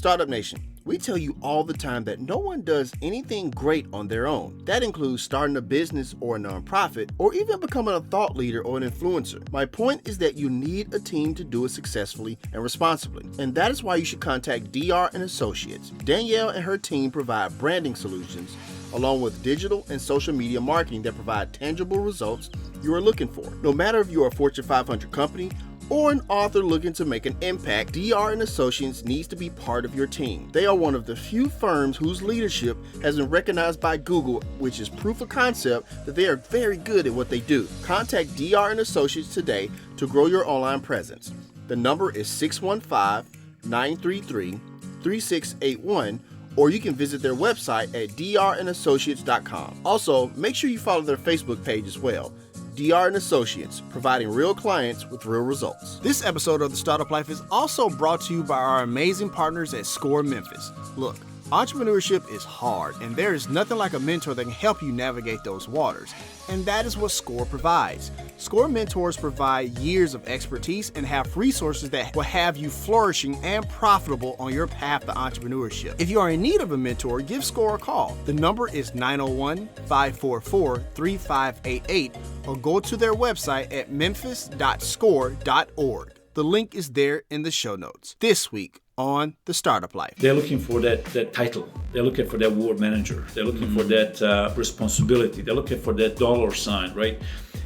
Startup Nation, we tell you all the time that no one does anything great on their own. That includes starting a business or a nonprofit, or even becoming a thought leader or an influencer. My point is that you need a team to do it successfully and responsibly. And that is why you should contact DR & Associates. Danielle and her team provide branding solutions, along with digital and social media marketing that provide tangible results you are looking for. No matter if you are a Fortune 500 company or an author looking to make an impact, DR & Associates needs to be part of your team. They are one of the few firms whose leadership has been recognized by Google, which is proof of concept that they are very good at what they do. Contact DR & Associates today to grow your online presence. The number is 615-933-3681, or you can visit their website at drandassociates.com. Also, make sure you follow their Facebook page as well. DR & Associates, providing real clients with real results. This episode of The Startup Life is also brought to you by our amazing partners at SCORE Memphis. Look, entrepreneurship is hard, and there is nothing like a mentor that can help you navigate those waters. And that is what SCORE provides. SCORE mentors provide years of expertise and have resources that will have you flourishing and profitable on your path to entrepreneurship. If you are in need of a mentor, give SCORE a call. The number is 901-544-3588, or go to their website at memphis.score.org. The link is there in the show notes. This week on The Startup Life. They're looking for that title. They're looking for that ward manager. They're looking for that responsibility. They're looking for that dollar sign, right?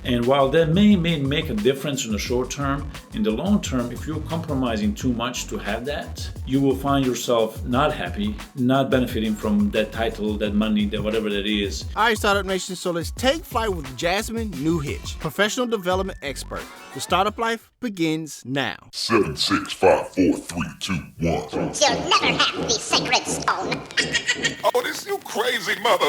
And while that may make a difference in the short term, in the long term, if you're compromising too much to have that, you will find yourself not happy, not benefiting from that title, that money, that whatever that is. All right, Startup Nation, so let's take flight with Jasmin NUHIC, professional development expert. The Startup Life begins now. 7, 6, 5, 4, 3, 2, 1. You'll never have the sacred stone. Otis, you crazy mother.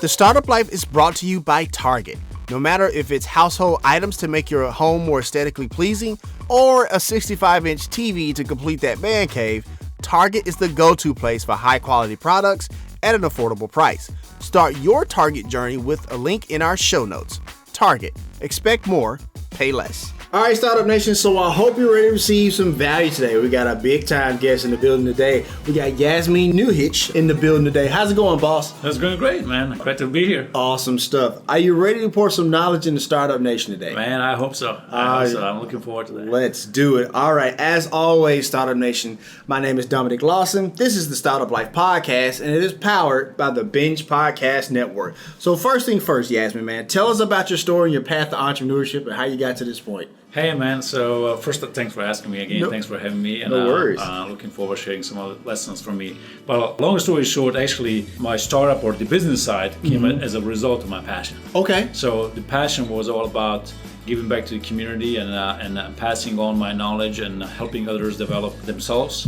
The Startup Life is brought to you by Target. No matter if it's household items to make your home more aesthetically pleasing or a 65-inch TV to complete that man cave, Target is the go-to place for high-quality products at an affordable price. Start your Target journey with a link in our show notes. Target. Expect more, pay less. All right, Startup Nation, so I hope you're ready to receive some value today. We got a big-time guest in the building today. We got Jasmin NUHIC in the building today. How's it going, boss? That's going great, man. Glad to be here. Awesome stuff. Are you ready to pour some knowledge into Startup Nation today? Man, I hope so. I'm looking forward to that. Let's do it. All right, as always, Startup Nation, my name is Dominic Lawson. This is the Startup Life Podcast, and it is powered by the Binge Podcast Network. So first thing first, Jasmin, man, tell us about your story and your path to entrepreneurship and how you got to this point. Hey, man. So first, thanks for asking me again. Thanks for having me. And, no worries. Looking forward to sharing some other lessons from me. But long story short, actually, my startup or the business side came as a result of my passion. Okay. So the passion was all about giving back to the community and passing on my knowledge and helping others develop themselves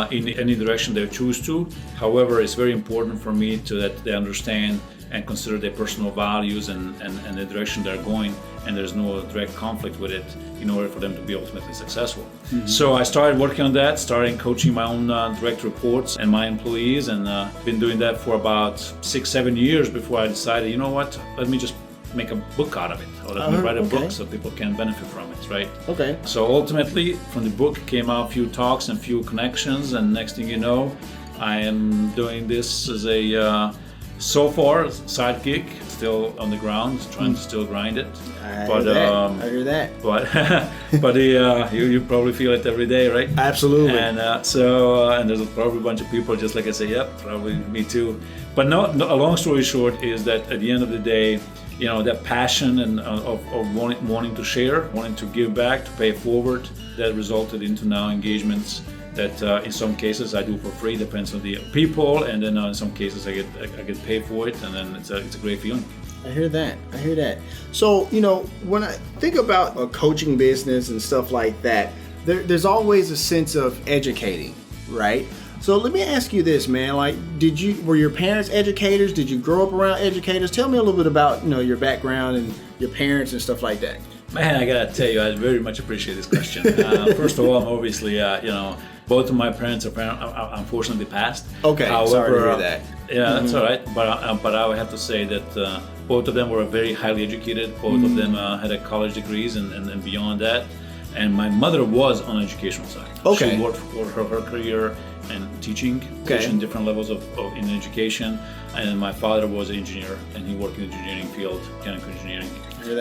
in any direction they choose to. However, it's very important for me that they understand and consider their personal values and the direction they're going, and there's no direct conflict with it in order for them to be ultimately successful. So I started working on that, starting coaching my own direct reports and my employees, and been doing that for about 6-7 years before I decided, you know what, let me just make a book out of it, or let me write a book so people can benefit from it, right? Okay. So ultimately, from the book came out a few talks and few connections, and next thing you know, I am doing this as a so far side gig, still on the ground, trying to still grind it. I hear that. But you probably feel it every day, right? Absolutely. And and there's probably a bunch of people just like I say, yep, probably me too. But no, a long story short is that at the end of the day, you know, that passion and of wanting to share, wanting to give back, to pay forward, that resulted into now engagements that in some cases I do for free, depends on the people, and then in some cases I get paid for it, and then it's a great feeling. I hear that. So, when I think about a coaching business and stuff like that, there's always a sense of educating, right? So let me ask you this, man. Like, were your parents educators? Did you grow up around educators? Tell me a little bit about, your background and your parents and stuff like that. Man, I gotta tell you, I very much appreciate this question. First of all, I'm obviously, both of my parents are unfortunately passed. Okay, however, sorry to hear that. Yeah, that's all right. But I would have to say that both of them were very highly educated. Both of them had college degrees and beyond that. And my mother was on the educational side. Okay. She worked for her career and teaching different levels of in education. And my father was an engineer, and he worked in the engineering field, mechanical engineering.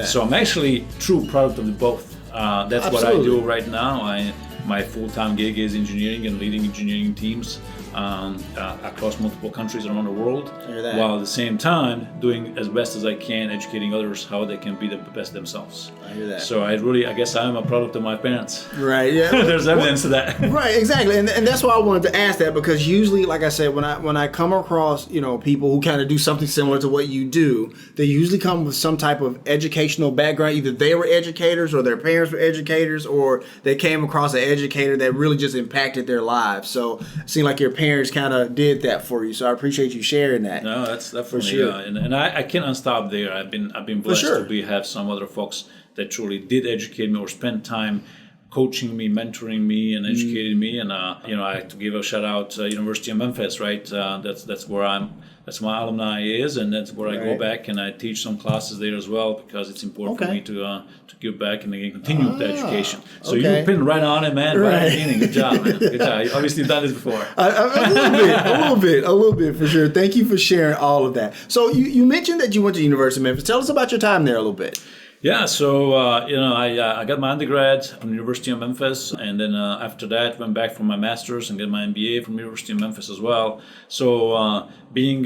So I'm actually true product of the both. That's Absolutely. What I do right now. My full-time gig is engineering and leading engineering teams across multiple countries around the world, while at the same time doing as best as I can, educating others how they can be the best themselves. I hear that. So I guess I'm a product of my parents. Right. Yeah. There's evidence of that. Right. Exactly. And that's why I wanted to ask that, because usually, like I said, when I come across people who kind of do something similar to what you do, they usually come with some type of educational background. Either they were educators, or their parents were educators, or they came across an educator that really just impacted their lives. So it seemed like your parents kind of did that for you. So I appreciate you sharing that. No, that's definitely for sure. And I can't stop there. I've been blessed to have some other folks that truly did educate me or spend time coaching me, mentoring me, and educating me. And I have to give a shout out to University of Memphis, right? That's where that's my alumni is, and that's where I go back and I teach some classes there as well, because it's important for me to give back and again continue with the education. So you've been right on it, man. Right at the beginning. Good job, man. Good job. You obviously done this before. A little bit for sure. Thank you for sharing all of that. So you mentioned that you went to University of Memphis. Tell us about your time there a little bit. Yeah, so I got my undergrad from the University of Memphis, and then after that went back for my master's and got my MBA from the University of Memphis as well. So being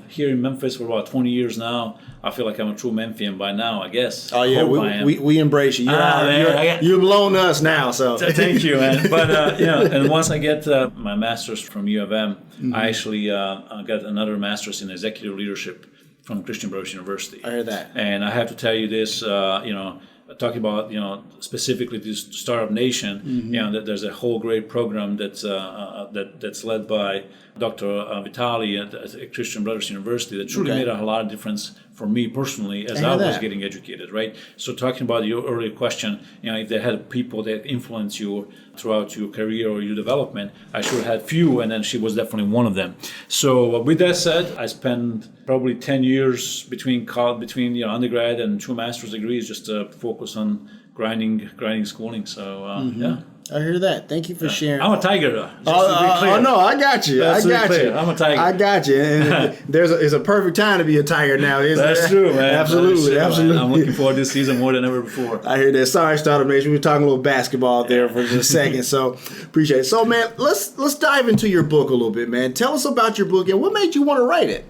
here in Memphis for about 20 years now, I feel like I'm a true Memphian by now, I guess. Oh yeah, we embrace you. You've blown us now, so thank you, man. But and once I get my master's from U of M, I actually got another master's in executive leadership from Christian Brothers University. I heard that. And I have to tell you this, talking about, specifically this Startup Nation, that there's a whole great program that's led by Dr. Vitali at Christian Brothers University that truly made a lot of difference for me personally as I was getting educated, right? So talking about your earlier question, if they had people that influence you throughout your career or your development, I sure had few, and then she was definitely one of them. So with that said, I spent probably 10 years between undergrad and 2 master's degrees just to focus on grinding schooling. So yeah. I hear that. Thank you for sharing. I'm a tiger, though. Oh no, I got you. I'm a tiger. I got you. And it's a perfect time to be a tiger now. That's true, man. Absolutely. I'm looking forward to this season more than ever before. I hear that. Sorry, Startup Nation. We were talking a little basketball there for just a second, so appreciate it. So, man, let's dive into your book a little bit, man. Tell us about your book and what made you want to write it.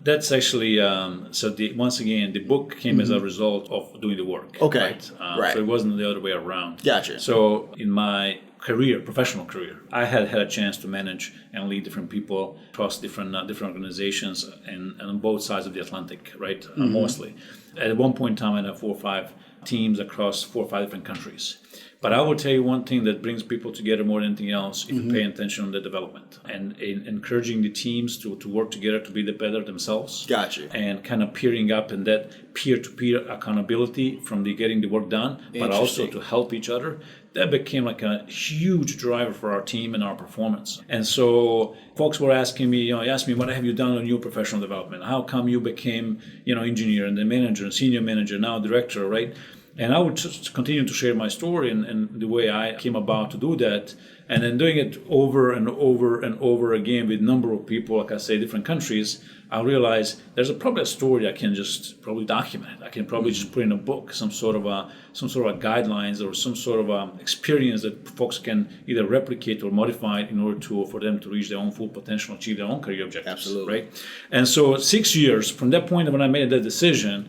That's actually once again, the book came as a result of doing the work. Okay, right. So it wasn't the other way around. Gotcha. So in my professional career, I had a chance to manage and lead different people across different organizations and on both sides of the Atlantic, right? Mostly. At one point in time, I had 4 or 5 teams across 4 or 5 different countries. But I will tell you one thing that brings people together more than anything else, if you pay attention on the development and encouraging the teams to work together to be the better themselves. Gotcha. And kind of peering up in that peer-to-peer accountability from getting the work done, but also to help each other. That became like a huge driver for our team and our performance. And so folks were asking me, ask me, what have you done on your professional development? How come you became, engineer and then manager and senior manager, now director, right? And I would just continue to share my story and the way I came about to do that. And then doing it over and over and over again with a number of people, like I say, different countries, I realized there's probably a story I can just probably document. I can probably just put in a book, some sort of guidelines or some sort of experience that folks can either replicate or modify in order for them to reach their own full potential, achieve their own career objectives. Absolutely. Right? And so 6 years from that point when I made that decision,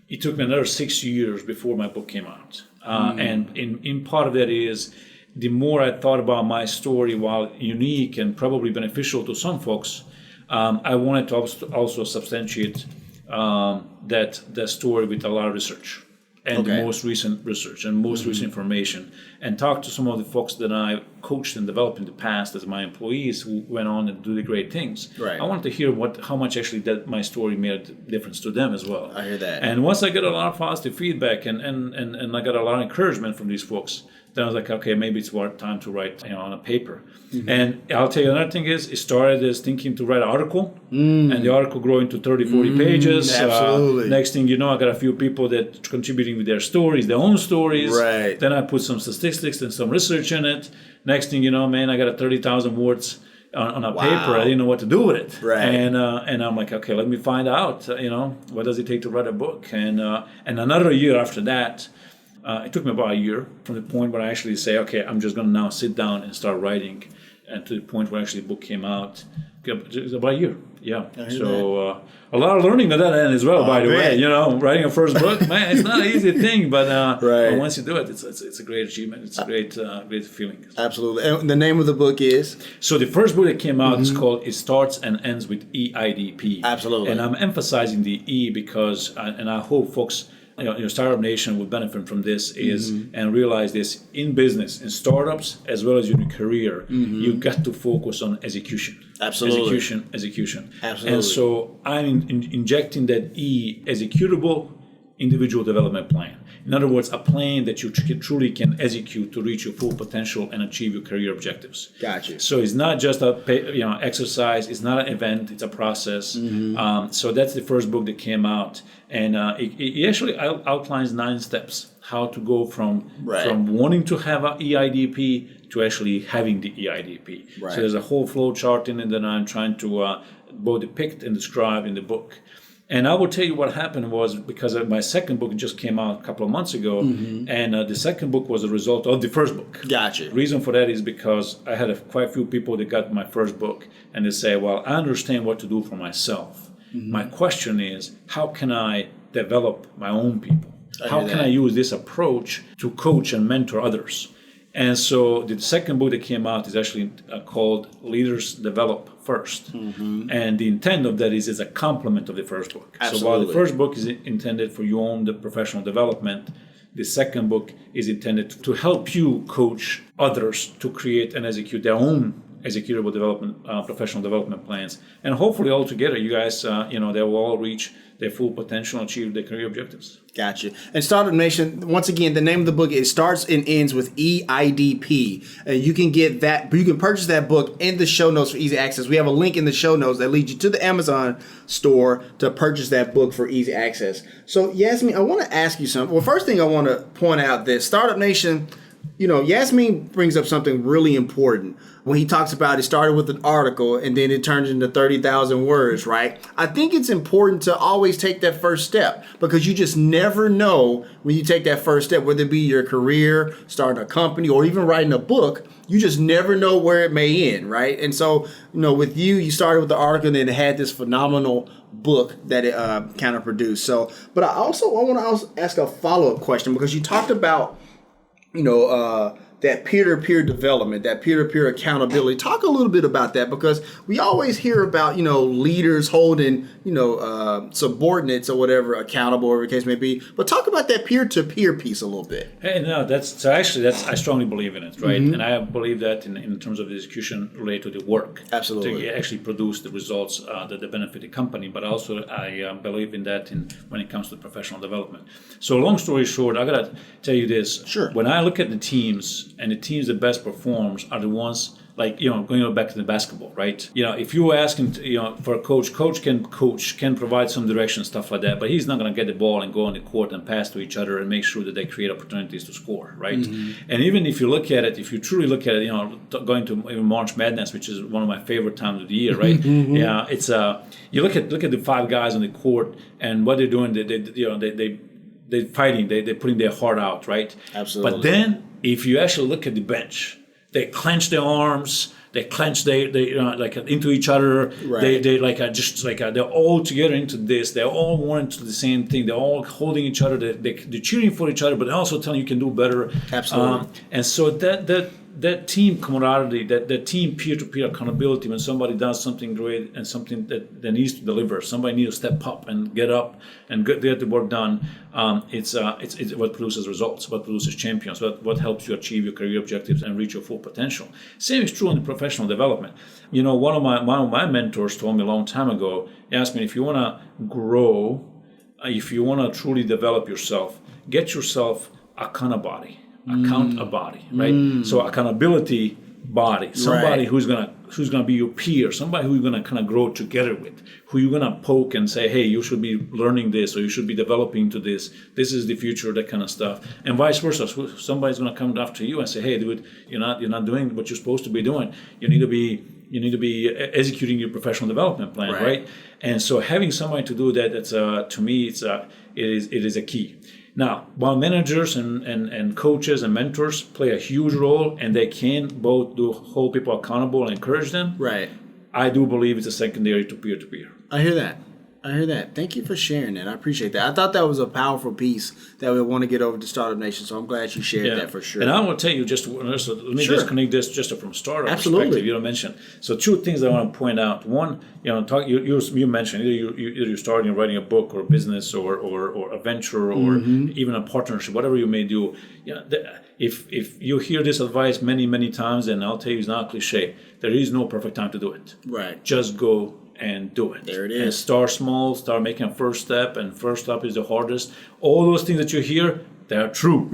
it took me another 6 years before my book came out. And in part of that is the more I thought about my story, while unique and probably beneficial to some folks, I wanted to also substantiate that story with a lot of research and the most recent research and most recent information, and talk to some of the folks that I coached and developed in the past as my employees who went on and do the great things. Right. I wanted to hear how much actually that my story made a difference to them as well. I hear that. And once I got a lot of positive feedback and I got a lot of encouragement from these folks, then I was like, okay, maybe it's time to write on a paper. And I'll tell you another thing is, it started as thinking to write an article, and the article grew into 30, 40 pages. Absolutely. Next thing you know, I got a few people that contributing with their stories, their own stories. Right. Then I put some statistics and some research in it. Next thing you know, man, I got a 30,000 words on a paper. I didn't know what to do with it. Right. And I'm like, okay, let me find out, what does it take to write a book? And another year after that, it took me about a year from the point where I actually say, okay, I'm just going to now sit down and start writing, and to the point where actually the book came out. It was about a year, So a lot of learning at that end as well, by the way. Writing a first book, man, it's not an easy thing, but once you do it, it's a great achievement. It's a great feeling. Absolutely. And the name of the book is? So the first book that came out is called It Starts and Ends with EIDP. Absolutely. And I'm emphasizing the E because, and I hope folks, your Startup Nation will benefit from this and realize this in business, in startups, as well as in your career, you've got to focus on execution. Absolutely. Execution. Absolutely. And so I'm injecting that E, executable individual development plan. In other words, a plan that you truly can execute to reach your full potential and achieve your career objectives. Gotcha. So it's not just a exercise. It's not an event. It's a process. So that's the first book that came out, and it actually outlines 9 steps how to go from wanting to have an EIDP to actually having the EIDP. Right. So there's a whole flow chart in it that I'm trying to both depict and describe in the book. And I will tell you what happened was, because my second book just came out a couple of months ago, and the second book was a result of the first book. Gotcha. The reason for that is because I had quite a few people that got my first book, and they say, well, I understand what to do for myself. My question is, how can I develop my own people? How can I use this approach to coach and mentor others? And so the second book that came out is actually called Leaders Develop First. And the intent of that is as a complement of the first book. Absolutely. So while the first book is intended for your own professional development, the second book is intended to help you coach others to create and execute their own executable development, professional development plans. And hopefully all together, you guys, they will all reach their full potential and achieve their career objectives. Gotcha. And Startup Nation, once again, the name of the book, it starts and ends with EIDP. And you can get that, you can purchase that book in the show notes for easy access. We have a link in the show notes that leads you to the Amazon store to purchase that book for easy access. So, Jasmin, I want to ask you something. Well, first thing I want to point out that Startup Nation, Jasmin brings up something really important when he talks about it started with an article and then it turned into 30,000 words, right? I think it's important to always take that first step, because you just never know when you take that first step, whether it be your career, starting a company, or even writing a book. You just never know where it may end, right? And so, with you started with the article and then it had this phenomenal book that it kind of produced. So, but I want to ask a follow-up question, because you talked about that peer-to-peer development, that peer-to-peer accountability. Talk a little bit about that, because we always hear about, leaders holding, subordinates or whatever accountable, whatever the case may be. But talk about that peer-to-peer piece a little bit. Hey, no, I strongly believe in it, right? And I believe that in terms of the execution related to the work. Absolutely. To actually produce the results that benefit the company. But also I believe in that when it comes to professional development. So long story short, I got to tell you this. Sure. When I look at the teams, and the teams that best performs are the ones, going back to the basketball, right? If you ask him, for a coach can provide some direction, stuff like that, but he's not going to get the ball and go on the court and pass to each other and make sure that they create opportunities to score, right? And even if you truly look at it, going to even March Madness, which is one of my favorite times of the year, right? Yeah, it's you look at the 5 guys on the court and what they're doing. They're fighting. They're putting their heart out, right? Absolutely. But then, if you actually look at the bench, they clench their arms, they clench into each other. Right. They're all together into this. They're all wanting to do the same thing. They're all holding each other. They're cheering for each other, but also telling you can do better. Absolutely. And so that that team camaraderie, that team peer-to-peer accountability when somebody does something great and something that needs to deliver, somebody needs to step up and get up and get the work done. It's what produces results, what produces champions, what helps you achieve your career objectives and reach your full potential. Same is true in professional development. One of my mentors told me a long time ago, Jasmin, if you want to grow, if you want to truly develop yourself, get yourself a kind of body. Account a body, right? So accountability body, somebody who's gonna be your peer, somebody who you're gonna kind of grow together with, who you're gonna poke and say, hey, you should be learning this, or you should be developing to this. This is the future, that kind of stuff, and vice versa. So somebody's gonna come after you and say, hey, dude, you're not doing what you're supposed to be doing. You need to be executing your professional development plan, right? And so having somebody to do that, that's to me, it is a key. Now, while managers and coaches and mentors play a huge role, and they can both hold people accountable and encourage them, right? I do believe it's a secondary to peer-to-peer. I hear that. Thank you for sharing that. I appreciate that. I thought that was a powerful piece that we want to get over to Startup Nation, so I'm glad you shared that for sure. And I want to tell you, just let me just connect this just from startup perspective. You mentioned so two things I want to point out. One, you mentioned either you're starting writing a book or a business or a venture or even a partnership, whatever you may do. If you hear this advice many times, and I'll tell you, it's not a cliche. There is no perfect time to do it. Right. Just go and do it. There it is. And start small, start making a first step, and first step is the hardest. All those things that you hear, they are true.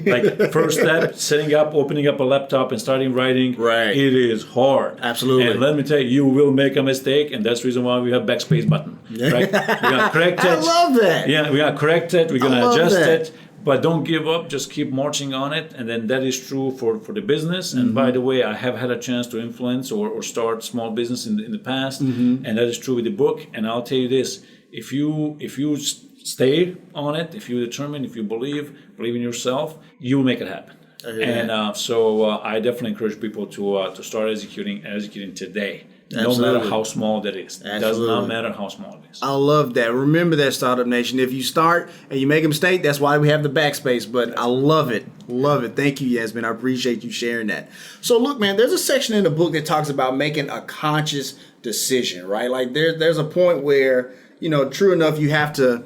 Like first step, setting up, opening up a laptop and starting writing, it is hard. Absolutely. And let me tell you, you will make a mistake, and that's the reason why we have backspace button. Right? We're gonna correct it. I love that. Yeah, we're gonna correct it, we're gonna adjust it. But don't give up, just keep marching on it. And then that is true for the business. And by the way, I have had a chance to influence or start small business in the past. And that is true with the book. And I'll tell you this, if you stay on it, if you determine, if you believe in yourself, you will make it happen. So I definitely encourage people to start executing today. Absolutely. No matter how small that is. It does not matter how small it is. I love that. Remember that, Startup Nation. If you start and you make a mistake, that's why we have the backspace. But I love it. Love it. Thank you, Jasmin. I appreciate you sharing that. So look, man, there's a section in the book that talks about making a conscious decision, right? Like there's a point where, true enough, you have to,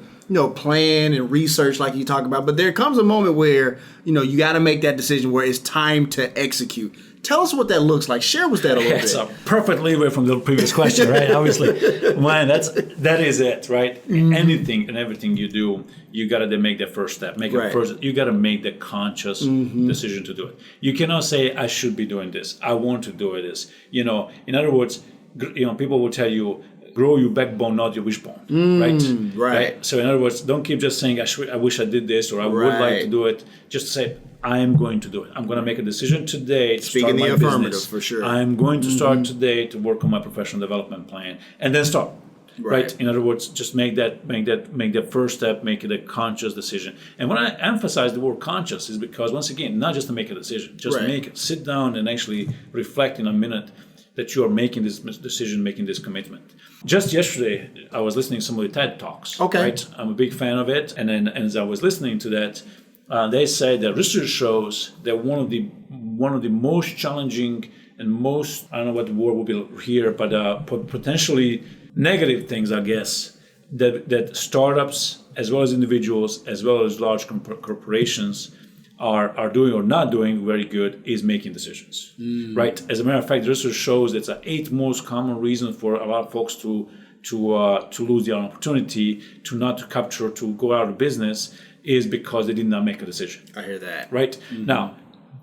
plan and research like you talk about. But there comes a moment where, you got to make that decision where it's time to execute. Tell us what that looks like. Share with that a little bit. It's a perfect leeway from the previous question, right? Obviously, man, that is it, right? Anything and everything you do, you got to make that first step. You got to make the conscious decision to do it. You cannot say, I should be doing this. I want to do this. In other words, people will tell you, grow your backbone, not your wishbone, right? So in other words, don't keep just saying, I wish I did this, or I would like to do it. Just say, I am going to do it. I'm going to make a decision today to start my business. For sure. I'm going to start today to work on my professional development plan, and then start. Right. In other words, just make that first step, make it a conscious decision. And when I emphasize the word conscious is because, once again, not just to make a decision, just make it. Sit down and actually reflect in a minute that you are making this decision, making this commitment. Just yesterday, I was listening to some of the TED Talks. Okay. Right? I'm a big fan of it. And then as I was listening to that, they say that research shows that one of the most challenging and most, I don't know what the word will be here, but potentially negative things, I guess, that startups, as well as individuals, as well as large corporations are doing or not doing very good is making decisions, right? As a matter of fact, the research shows it's the 8th most common reason for a lot of folks to lose the opportunity, to capture, to go out of business, is because they did not make a decision. I hear that. Right? Now,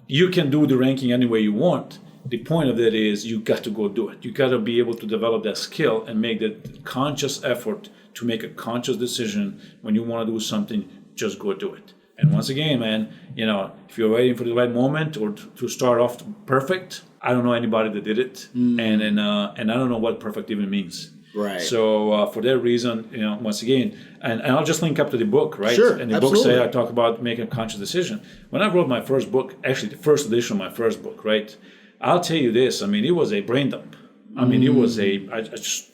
you can do the ranking any way you want. The point of that is you got to go do it. You got to be able to develop that skill and make that conscious effort to make a conscious decision. When you want to do something, just go do it. And once again, man, if you're waiting for the right moment or to start off perfect, I don't know anybody that did it. And I don't know what perfect even means. Right. So for that reason, once again, and I'll just link up to the book, right? Sure, and the absolutely. book I talk about making a conscious decision. When I wrote my first book, actually the first edition of my first book, right? I'll tell you this, it was a brain dump. I just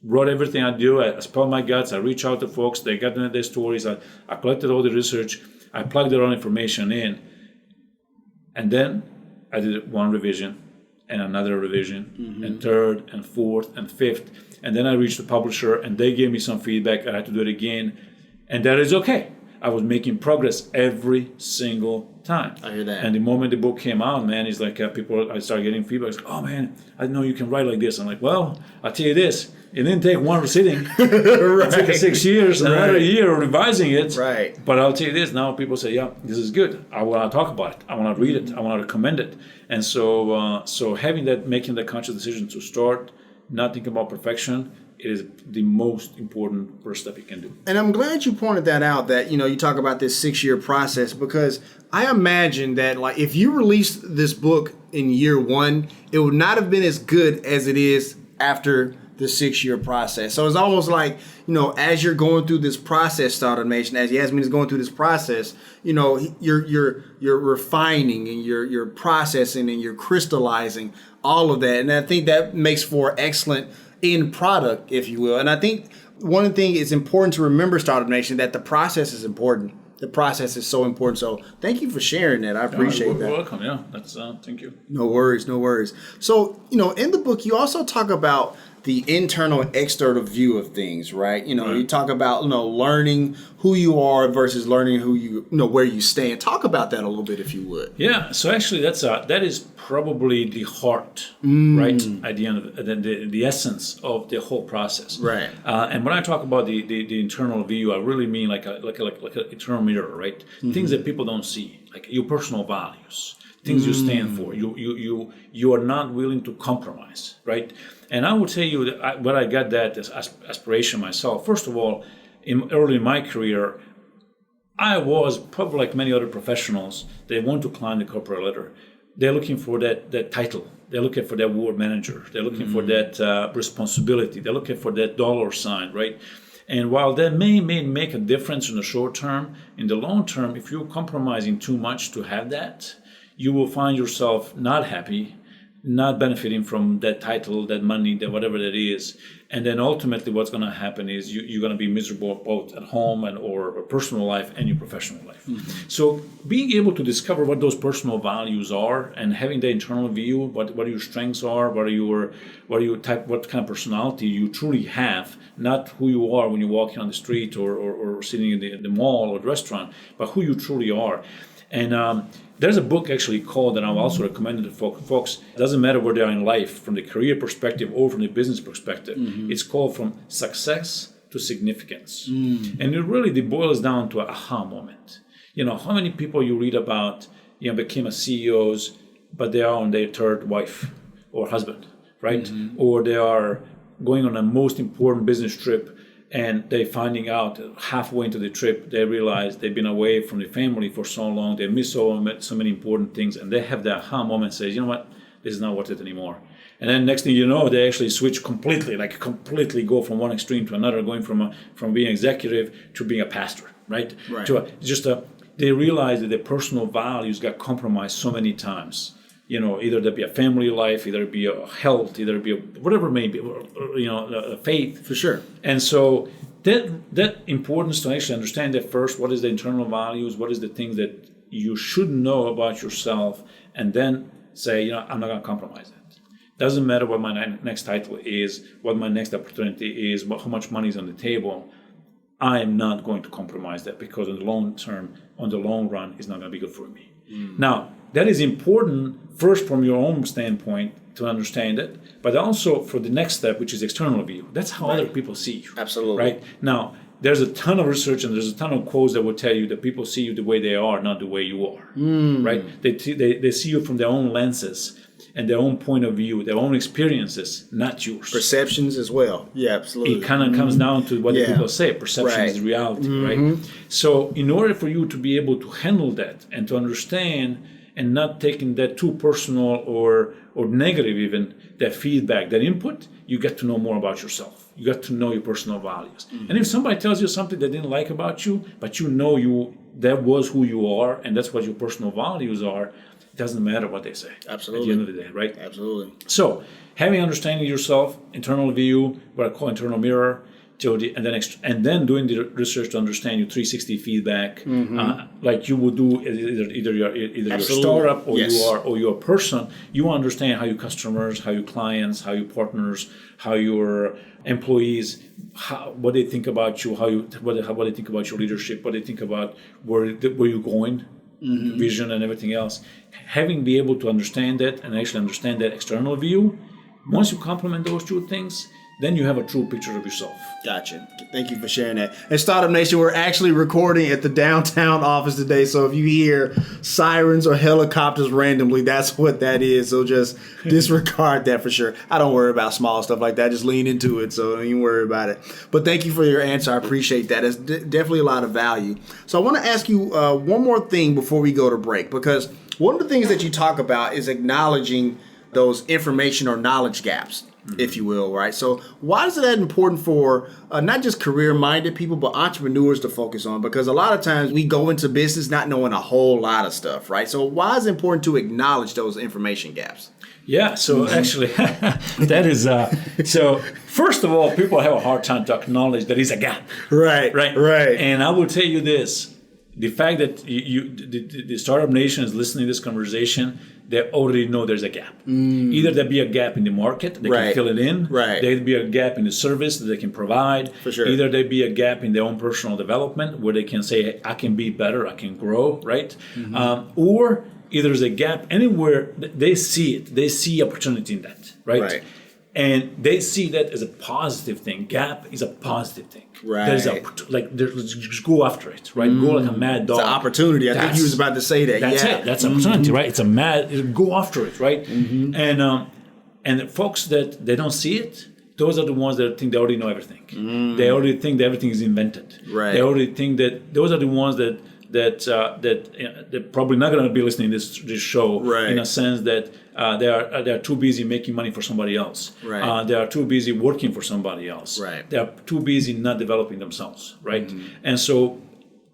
wrote everything I do. I spilled my guts. I reach out to folks. They got their stories. I collected all the research. I plugged their own information in. And then I did one revision and another revision and third and fourth and fifth. And then I reached the publisher and they gave me some feedback. I had to do it again. And that is okay. I was making progress every single time. I hear that. And the moment the book came out, man, it's like I started getting feedback. It's like, oh man, I didn't know you can write like this. I'm like, well, I'll tell you this. It didn't take one sitting. It took 6 years, another year revising it. Right. But I'll tell you this, now people say, yeah, this is good. I want to talk about it. I want to read it. I want to recommend it. And so having that, making the conscious decision to start, not thinking about perfection, is the most important first step you can do. And I'm glad you pointed that out, that, you talk about this 6-year process, because I imagine that, like, if you released this book in year 1, it would not have been as good as it is after the 6-year process. So it's almost like, as you're going through this process, Start Automation, as Jasmin is going through this process, you're refining and you're processing and you're crystallizing all of that. And I think that makes for excellent end product, if you will. And I think one thing is important to remember, Start Automation, that the process is important. The process is so important. So thank you for sharing that. I appreciate that. You're welcome. Yeah, that's thank you. No worries. So, in the book, you also talk about the internal and external view of things, right? You talk about, learning who you are versus learning who where you stand. Talk about that a little bit, if you would. Yeah. So actually, that is probably the heart, right? At the end of the essence of the whole process, right? And when I talk about the internal view, I really mean like an internal mirror, right? Things that people don't see, like your personal values, things you stand for. You are not willing to compromise, right? And I will tell you that where I got that aspiration myself. First of all, early in my career, I was probably like many other professionals. They want to climb the corporate ladder. They're looking for that title. They're looking for that word manager. They're looking for that responsibility. They're looking for that dollar sign, right? And while that may make a difference in the short term, in the long term, if you're compromising too much to have that, you will find yourself not happy, not benefiting from that title, that money, that whatever that is. And then ultimately what's going to happen is you're going to be miserable both at home or personal life and your professional life. So being able to discover what those personal values are and having the internal view, what your strengths are, what kind of personality you truly have, not who you are when you're walking on the street or sitting in the mall or the restaurant, but who you truly are. And there's a book actually called, and I've also recommended it to folks, it doesn't matter where they are in life, from the career perspective or from the business perspective. It's called From Success to Significance. And it boils down to an aha moment. How many people you read about, became a CEOs, but they are on their third wife or husband, right? Or they are going on a most important business trip, and they finding out halfway into the trip, they realize they've been away from the family for so long, they miss so many important things, and they have that aha moment and say, you know what, this is not worth it anymore. And then next thing you know, they actually switch completely go from one extreme to another, going from being executive to being a pastor, right? They realize that their personal values got compromised so many times. Either there be a family life, either it be a health, either it be whatever it may be, a faith. For sure. And so that importance to actually understand that first, what is the internal values, what is the things that you should know about yourself, and then say, I'm not going to compromise that. Doesn't matter what my next title is, what my next opportunity is, how much money is on the table. I am not going to compromise that, because in the long term, on the long run, it's not going to be good for me. Now, that is important first from your own standpoint to understand it, but also for the next step, which is external view. That's how other people see you. Absolutely. Right? Now, there's a ton of research and there's a ton of quotes that will tell you that people see you the way they are, not the way you are. Right? They see you from their own lenses and their own point of view, their own experiences, not yours. Perceptions as well. Yeah, absolutely. It kind of comes down to what people say. Perception is reality, right? So in order for you to be able to handle that and to understand and not taking that too personal or negative even, that feedback, that input, you get to know more about yourself. You got to know your personal values. And if somebody tells you something they didn't like about you, but that was who you are and that's what your personal values are, it doesn't matter what they say. Absolutely. At the end of the day, right? Absolutely. So, having understanding yourself, internal view, what I call internal mirror, and then doing the research to understand your 360 feedback, like you would do either your startup or you're a person. You understand how your customers, how your clients, how your partners, how your employees, what they think about you, what they think about your leadership, what they think about where you're going, vision and everything else. Having be able to understand that and actually understand that external view, once you complement those two things, then you have a true picture of yourself. Gotcha. Thank you for sharing that. And Startup Nation, we're actually recording at the downtown office today. So if you hear sirens or helicopters randomly, that's what that is. So just disregard that for sure. I don't worry about small stuff like that. Just lean into it. So don't even worry about it. But thank you for your answer. I appreciate that. It's definitely a lot of value. So I want to ask you one more thing before we go to break, because one of the things that you talk about is acknowledging those information or knowledge gaps, if you will, right? So why is it that important for not just career-minded people, but entrepreneurs to focus on? Because a lot of times we go into business not knowing a whole lot of stuff, right? So why is it important to acknowledge those information gaps? Yeah, so actually, that is, so first of all, people have a hard time to acknowledge there is a gap. Right. And I will tell you this, the fact that the Startup Nation is listening to this conversation, they already know there's a gap. Either there be a gap in the market, they can fill it in. There be a gap in the service that they can provide. For sure. Either there be a gap in their own personal development where they can say, hey, I can be better, I can grow, right? Or either there's a gap anywhere, they see it. They see opportunity in that, right? And they see that as a positive thing. Gap is a positive thing. There's just go after it, right? Go like a mad dog. It's an opportunity. I think you was about to say that. That's it. That's an opportunity, right? It's go after it, right? And the folks that they don't see it, those are the ones that think they already know everything. They already think that everything is invented. They already think that those are the ones that they're probably not going to be listening to this show in a sense that they are too busy making money for somebody else. They are too busy working for somebody else. They are too busy not developing themselves. And so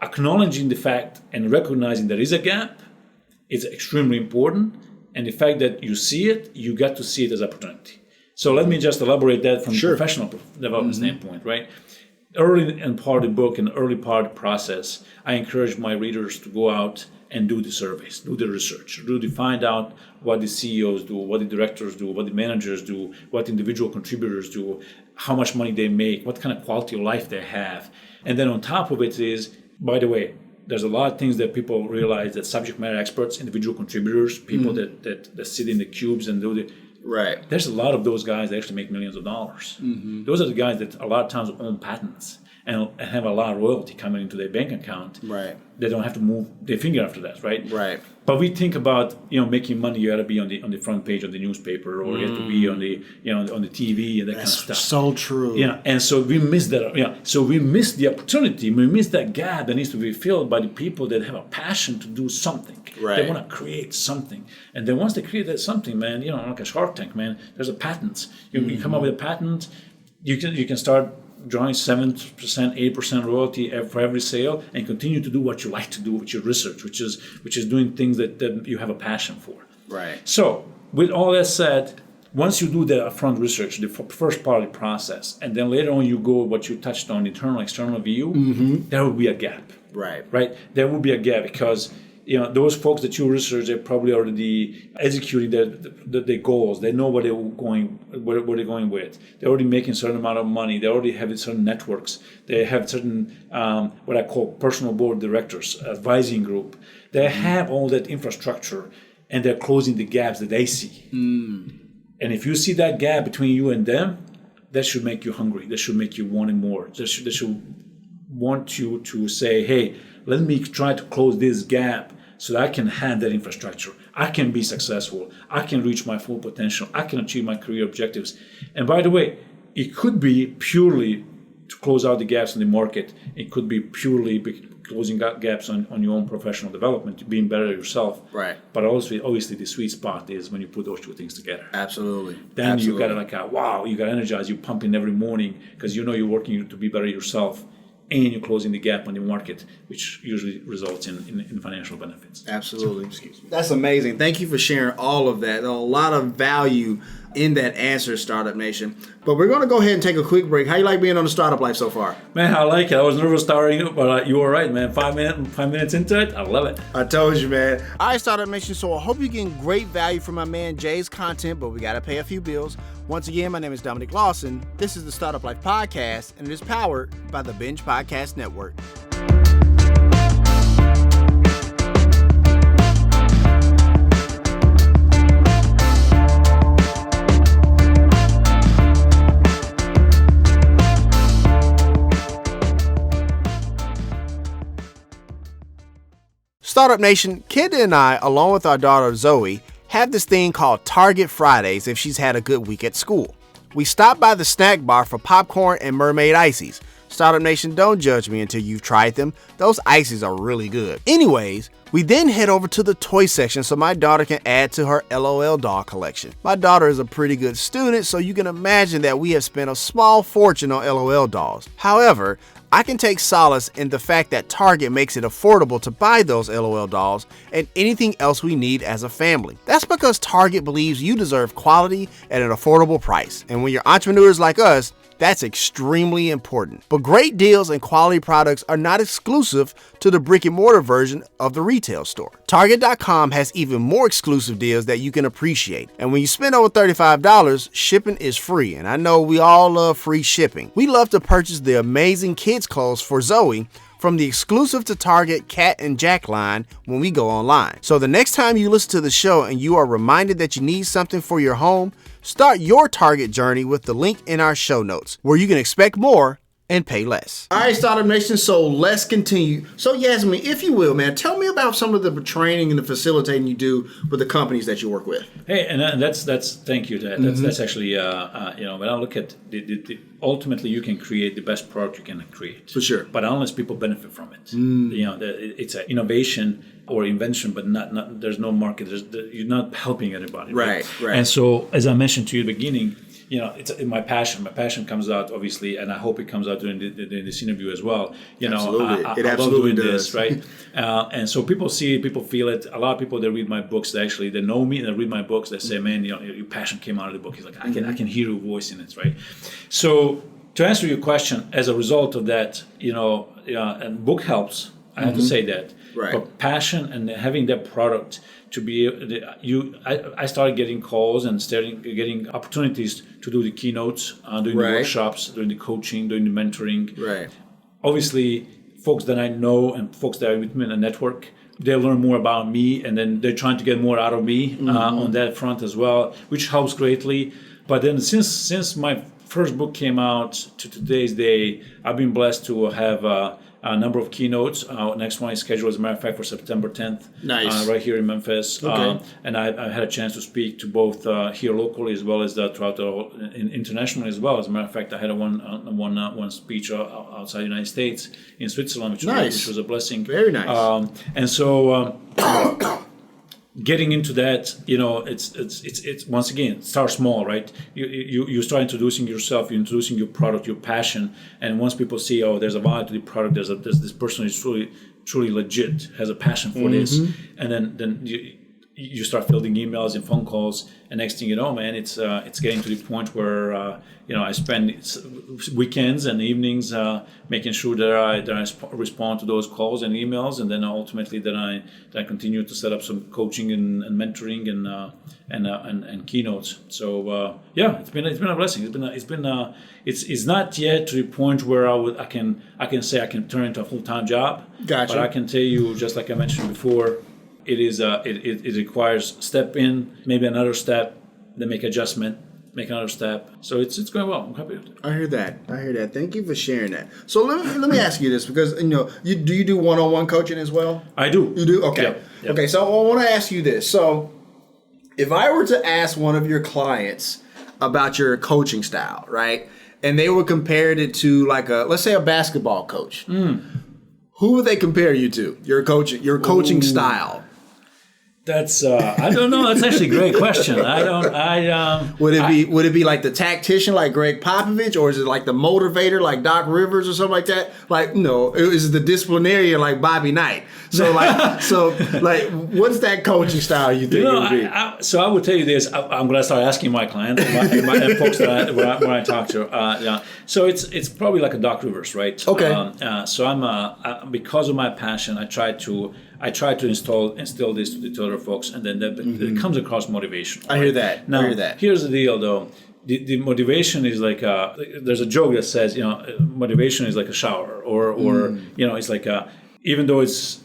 acknowledging the fact and recognizing there is a gap is extremely important. And the fact that you see it, you got to see it as opportunity. So let me just elaborate that from a professional development standpoint, right? Early in part of the book and early part of the process, I encourage my readers to go out and do the surveys, do the research, find out what the CEOs do, what the directors do, what the managers do, what individual contributors do, how much money they make, what kind of quality of life they have. And then on top of it is, by the way, there's a lot of things that people realize that subject matter experts, individual contributors, people that sit in the cubes and do the... There's a lot of those guys that actually make millions of dollars. Those are the guys that a lot of times own patents and have a lot of royalty coming into their bank account. They don't have to move their finger after that, right? But we think about making money. You got to be on the front page of the newspaper, or you have to be on the on the TV and that kind of stuff. So true. And so we miss that. So we miss the opportunity. We miss that gap that needs to be filled by the people that have a passion to do something. They want to create something, and then once they create that something, man, like a Shark Tank, man, there's a patent. You come up with a patent, you can start drawing 7%, 8% royalty for every sale, and continue to do what you like to do with your research, which is doing things that you have a passion for. So with all that said, once you do the upfront research, the first part of the process, and then later on you go what you touched on, internal, external view, there will be a gap. There will be a gap because those folks that you research, they're probably already executing their goals. They know where they're going with. They're already making a certain amount of money. They already have certain networks. They have certain what I call personal board directors, advising group. They have all that infrastructure, and they're closing the gaps that they see. And if you see that gap between you and them, that should make you hungry. That should make you want more. That should want you to say, hey, let me try to close this gap so that I can have that infrastructure. I can be successful. I can reach my full potential. I can achieve my career objectives. And by the way, it could be purely to close out the gaps in the market. It could be purely closing gaps on your own professional development, being better at yourself. But obviously the sweet spot is when you put those two things together. Then you got you got energized. You're pumping every morning because you're working to be better yourself. And you're closing the gap on the market, which usually results in financial benefits. Excuse me. That's amazing. Thank you for sharing all of that. A lot of value in that answer, Startup Nation. But we're going to go ahead and take a quick break. How you like being on the Startup Life so far? Man, I like it. I was nervous starting, but you were right, man. 5 minutes into it, I love it. I told you, man. All right, Startup Nation. So I hope you're getting great value from my man Jay's content, but we got to pay a few bills. Once again, my name is Dominic Lawson. This is the Startup Life Podcast, and it is powered by the Binge Podcast Network. Startup Nation, Kenda and I, along with our daughter Zoe, have this thing called Target Fridays if she's had a good week at school. We stop by the snack bar for popcorn and mermaid ices. Startup Nation, don't judge me until you've tried them. Those ices are really good. Anyways, we then head over to the toy section so my daughter can add to her LOL doll collection. My daughter is a pretty good student, so you can imagine that we have spent a small fortune on LOL dolls. However, I can take solace in the fact that Target makes it affordable to buy those LOL dolls and anything else we need as a family. That's because Target believes you deserve quality at an affordable price. And when you're entrepreneurs like us, that's extremely important. But great deals and quality products are not exclusive to the brick and mortar version of the retail store. Target.com has even more exclusive deals that you can appreciate. And when you spend over $35, shipping is free. And I know we all love free shipping. We love to purchase the amazing kids clothes for Zoe from the exclusive to Target Cat and Jack line when we go online. So the next time you listen to the show and you are reminded that you need something for your home, start your Target journey with the link in our show notes, where you can expect more and pay less. All right, Startup Nation, so let's continue. So Jasmin, if you will, man, tell me about some of the training and the facilitating you do with the companies that you work with. Hey, and that's thank you. That's actually, when I look at ultimately you can create the best product you can create. For sure. But unless people benefit from it, it's an innovation or invention, but not there's no market. You're not helping anybody. Right. And so, as I mentioned to you at the beginning, it's my passion. My passion comes out, obviously, and I hope it comes out during this interview as well. Absolutely. I absolutely love doing does. this, right? And so people see it, people feel it. A lot of people, they read my books, they know me, they read my books, they say, man, your passion came out of the book. He's like, I can hear your voice in it, right? So to answer your question, as a result of that, and book helps, I have to say that. Right. But passion and having that product to be I started getting calls and getting opportunities to do the keynotes, doing the workshops, doing the coaching, doing the mentoring. Right. Obviously, folks that I know and folks that are with me in the network, they learn more about me, and then they're trying to get more out of me on that front as well, which helps greatly. But then since my first book came out to today's day, I've been blessed to have a number of keynotes. Next one is scheduled, as a matter of fact, for September 10th. Nice. Right here in Memphis. Okay. And I had a chance to speak to both here locally as well as throughout internationally as well. As a matter of fact, I had one speech outside the United States in Switzerland, which was a blessing. Very nice. And so getting into that, it's once again, start small, right? You start introducing yourself, you're introducing your product, your passion, and once people see, there's a value to the product, there's this person is truly legit, has a passion for this, and then you start fielding emails and phone calls, and next thing you know, man, it's getting to the point where I spend weekends and evenings making sure that I respond to those calls and emails, and then ultimately that I continue to set up some coaching and mentoring and keynotes. So it's been a blessing. It's not yet to the point where I can say I can turn it into a full-time job. Gotcha. But I can tell you, just like I mentioned before, it requires step in, maybe another step, then make adjustment, make another step. So it's going well. I'm happy with it. I hear that. Thank you for sharing that. So let me ask you this, because do you do one-on-one coaching as well? I do. You do? Okay. Yep. Okay. So I want to ask you this. So if I were to ask one of your clients about your coaching style, right, and they were compared it to let's say a basketball coach, who would they compare you to? Your coaching style. That's I don't know. That's actually a great question. Would it be like the tactician like Greg Popovich, or is it like the motivator like Doc Rivers or something like that? Like no, is the disciplinarian like Bobby Knight? So like what's that coaching style you think it would be? So I would tell you this. I'm going to start asking my clients and folks that when I talk to. So it's probably like a Doc Rivers, right? Okay. So I'm because of my passion, I try to instill this to other folks, and then it comes across motivation. I hear that. Now, here's the deal, though. The motivation is like there's a joke that says, motivation is like a shower, or it's like even though it's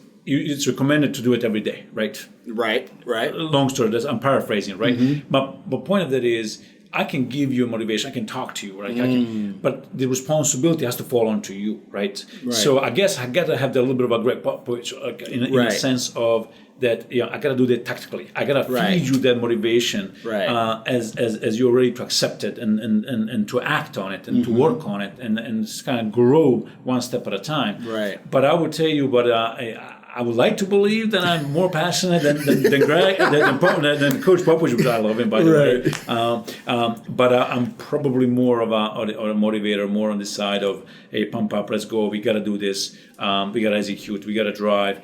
recommended to do it every day, right? Right. Long story. I'm paraphrasing, right? Mm-hmm. But the point of that is, I can give you motivation. I can talk to you, right? But the responsibility has to fall onto you, right? So I guess I got to have a little bit of a Greg Popovich in a sense of that. I got to do that tactically. I got to feed you that motivation as you're ready to accept it and to act on it and to work on it and just kind of grow one step at a time. Right. But I would tell you, I would like to believe that I'm more passionate than Greg, than Coach Popovich, which I love him, by the way. But I'm probably more of a motivator, more on the side of, hey, pump up, let's go, we got to do this, we got to execute, we got to drive,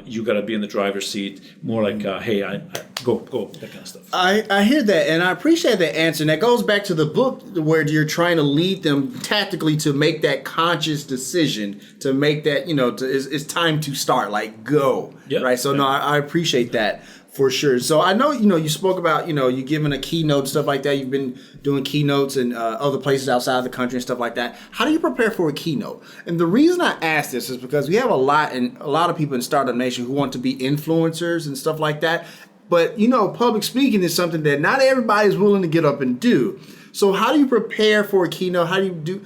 you got to be in the driver's seat, more like, hey, I go, that kind of stuff. I hear that, and I appreciate that answer. And that goes back to the book where you're trying to lead them tactically to make that conscious decision, to make that, it's time to start, like go, right? So no, I appreciate that for sure. So I know, you spoke about, you giving a keynote, stuff like that. You've been doing keynotes in other places outside of the country and stuff like that. How do you prepare for a keynote? And the reason I ask this is because we have a lot of people in Startup Nation who want to be influencers and stuff like that. But, public speaking is something that not everybody's willing to get up and do. So how do you prepare for a keynote? How do you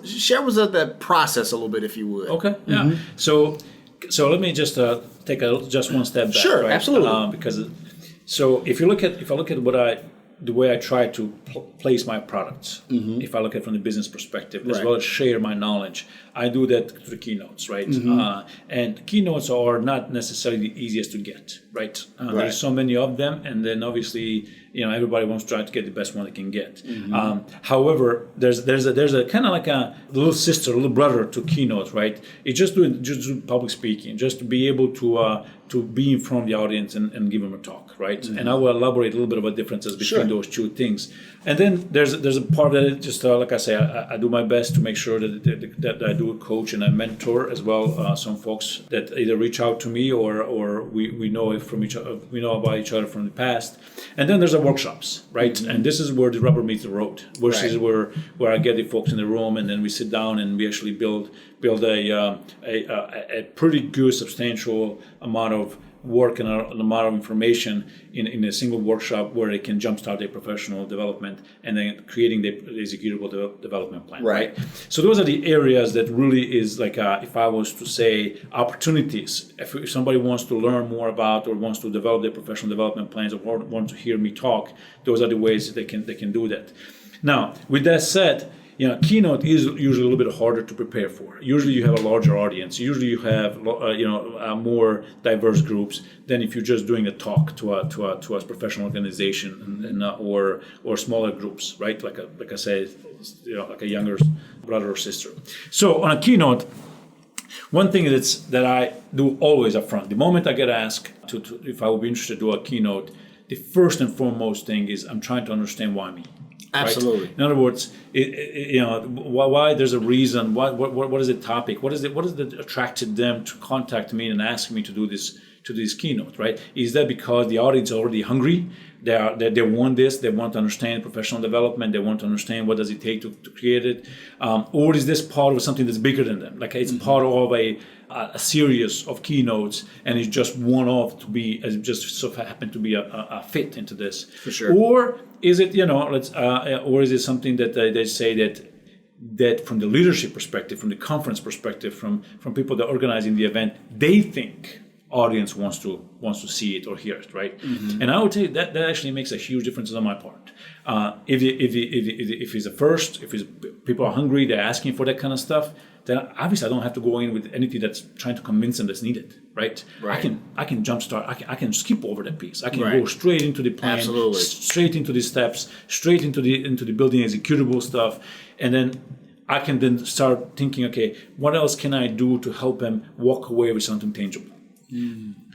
share with us that process a little bit, if you would. Okay, yeah. So let me just take just one step back. Sure, right? absolutely. Because if I look at the way I try to place my products, if I look at it from the business perspective, as well as share my knowledge, I do that through keynotes, right? And keynotes are not necessarily the easiest to get, right? There's so many of them, and then obviously, everybody wants to try to get the best one they can get. However, there's a kind of like a little sister, little brother to keynotes, right? It's just do public speaking, just to be able to be in front of the audience and give them a talk, right? And I will elaborate a little bit about differences between those two things. And then there's a part that just like I say, I do my best to make sure that I do a coach and I mentor as well some folks that either reach out to me or we know about each other from the past. And then there's the workshops, right? And this is where the rubber meets the road. This is where I get the folks in the room, and then we sit down and we actually build a pretty good substantial amount of work and an amount of information in a single workshop where they can jumpstart their professional development and then creating the executable development plan. Right. So those are the areas that really is like, if I was to say opportunities, if somebody wants to learn more about or wants to develop their professional development plans or want to hear me talk, those are the ways that they can do that. Now, with that said, keynote is usually a little bit harder to prepare for. Usually you have a larger audience. Usually you have, more diverse groups than if you're just doing a talk to a professional organization and or smaller groups, right? Like I say, like a younger brother or sister. So on a keynote, one thing that I do always up front, the moment I get asked if I would be interested to do a keynote, the first and foremost thing is I'm trying to understand why me. Absolutely. Right? In other words, why there's a reason. What is the topic? What is that attracted them to contact me and ask me to do this keynote? Right? Is that because the audience is already hungry? They want this. They want to understand professional development. They want to understand what does it take to create it, or is this part of something that's bigger than them? Like it's part of a series of keynotes, and it's just one-off just so happen to be a fit into this. For sure. Or is it, or is it something that they say that from the leadership perspective, from the conference perspective, from people that are organizing the event, they think audience wants to see it or hear it, right? And I would say that actually makes a huge difference on my part. If it's a first, if people are hungry, they're asking for that kind of stuff, then obviously I don't have to go in with anything that's trying to convince them that's needed, right? I can jumpstart. I can skip over that piece. I can go straight into the plan, straight into the steps, straight into the building executable stuff, and then I can then start thinking, okay, what else can I do to help them walk away with something tangible?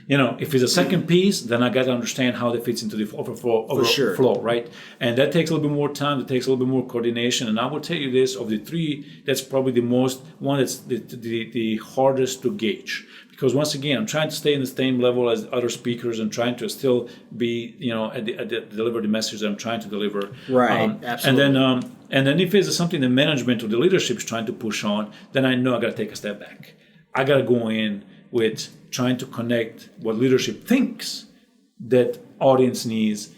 If it's a second piece, then I got to understand how that fits into the flow, right? And that takes a little bit more time. It takes a little bit more coordination. And I will tell you this: of the three, that's probably the one that's the hardest to gauge. Because once again, I'm trying to stay in the same level as other speakers and trying to still be, deliver the message that I'm trying to deliver. Right. Absolutely. And then if it's something the management or the leadership is trying to push on, then I know I got to take a step back. I got to go in with trying to connect what leadership thinks that audience needs,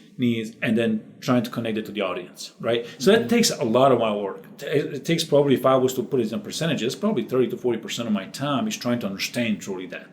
and then trying to connect it to the audience, right? So that takes a lot of my work. It takes probably, if I was to put it in percentages, probably 30 to 40% of my time is trying to understand truly that.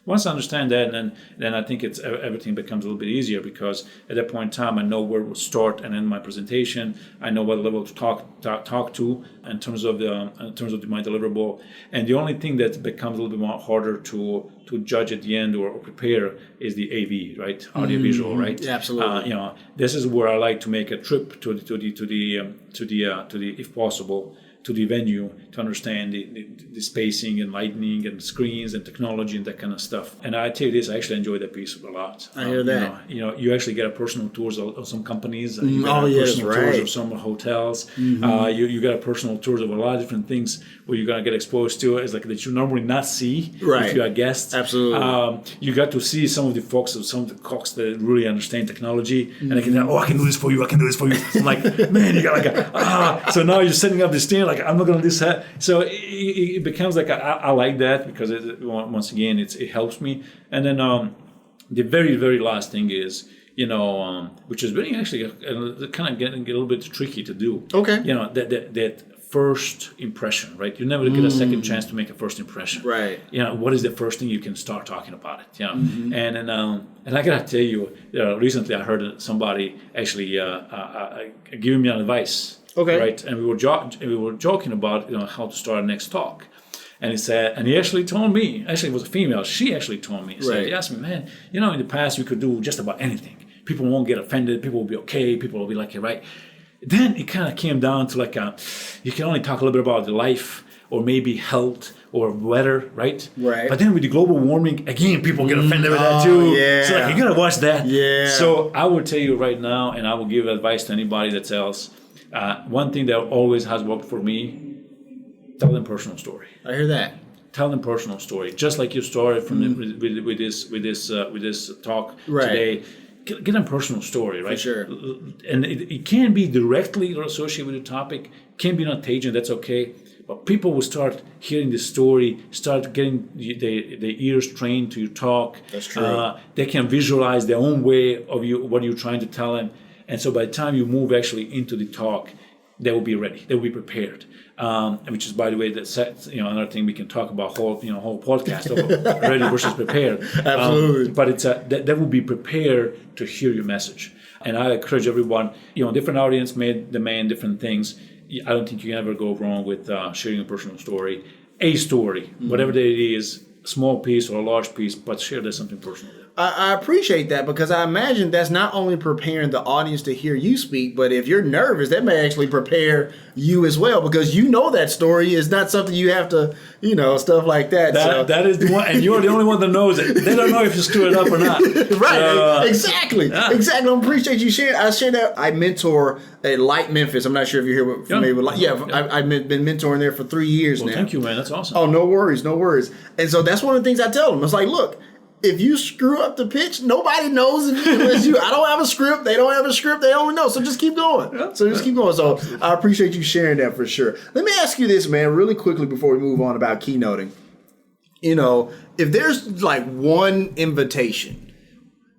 Once I understand that, then I think everything becomes a little bit easier, because at that point in time, I know where to start and end my presentation. I know what level to talk to in terms of my deliverable. And the only thing that becomes a little bit more harder to judge at the end or prepare is the AV, right? Audio visual, right? Yeah, absolutely. This is where I like to make a trip to the if possible, to the venue to understand the spacing and lighting and screens and technology and that kind of stuff. And I tell you this, I actually enjoy that piece a lot. I hear that. You actually get a personal tours of some companies. Tours of some hotels. You get a personal tours of a lot of different things where you're gonna get exposed to. It's like that you normally not see if you're a guest. Absolutely. You got to see some of the folks, some of the cooks that really understand technology, and they can I can do this for you. I can do this for you. I'm like, man, you got so now you're setting up this thing. Like, I'm not gonna do that. So it becomes like I like that, because once again it helps me. And then the very, very last thing is, which is really actually kind of getting a little bit tricky to do. Okay. That first impression, right? You never get a second chance to make a first impression. Right. What is the first thing you can start talking about it? And I gotta tell you, recently I heard somebody actually giving me advice. Okay. Right. And we were joking about how to start our next talk. And he actually told me, actually it was a female, she actually told me, said, Jasmin, man, in the past you could do just about anything. People won't get offended, people will be okay, people will be like, right. Then it kind of came down to like you can only talk a little bit about the life or maybe health or weather, right? Right. But then with the global warming, again, people get offended with that too. Yeah. So like, you gotta watch that. Yeah. So I will tell you right now, and I will give advice to anybody that sells, one thing that always has worked for me: tell them personal story. I hear that. Tell them personal story, just like you started from with this talk today. Get them personal story, right? For sure. And it can be directly associated with the topic. Can be not tangent. That's okay. But people will start hearing the story, start getting the ears trained to your talk. That's true. They can visualize their own way of what you're trying to tell them. And so by the time you move actually into the talk, they will be ready. They will be prepared. Which is, by the way, that's another thing we can talk about whole podcast of ready versus prepared. Absolutely. But it's that will be prepared to hear your message. And I encourage everyone. Different audience may demand different things. I don't think you can ever go wrong with sharing a personal story, whatever that it is, a small piece or a large piece, but share that something personal. I appreciate that, because I imagine that's not only preparing the audience to hear you speak, but if you're nervous, that may actually prepare you as well, because that story is not something you have to, stuff like that. That is the one, and you're the only one that knows it. They don't know if you screw it up or not. Right, exactly. I appreciate you sharing. I share that. I mentor at Light Memphis. I'm not sure if you're familiar with Light. I've been mentoring there for 3 years now. Thank you, man. That's awesome. Oh, no worries. And so that's one of the things I tell them. It's like, look, if you screw up the pitch, nobody knows unless you. I don't have a script. They don't have a script. They don't know. So just keep going. So I appreciate you sharing that for sure. Let me ask you this, man, really quickly before we move on about keynoting. If there's like one invitation,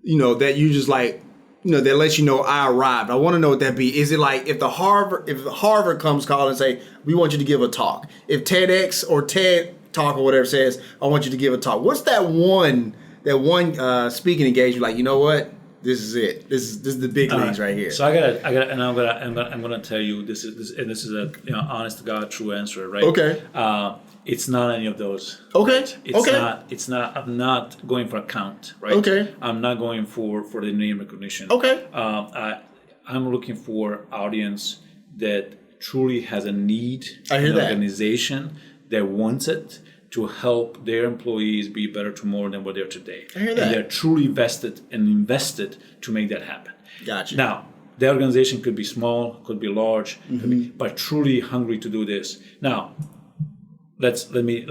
that you just like, that lets you know I arrived. I want to know what that be. Is it like if Harvard comes calling and say, we want you to give a talk? If TEDx or TED Talk or whatever says, I want you to give a talk. What's that one speaking engagement, like, you know what? this is it. This is the big leagues right here. So I'm gonna tell you this is a honest to God true answer, right? Okay. It's not any of those. Okay. Right? It's not. I'm not going for a count, right? Okay. I'm not going for the name recognition. Okay. I'm looking for audience that truly has a need, an organization that wants it to help their employees be better tomorrow than what they're today. I hear that. And they're truly vested and invested to make that happen. Gotcha. Now, the organization could be small, could be large, but truly hungry to do this. Now, let me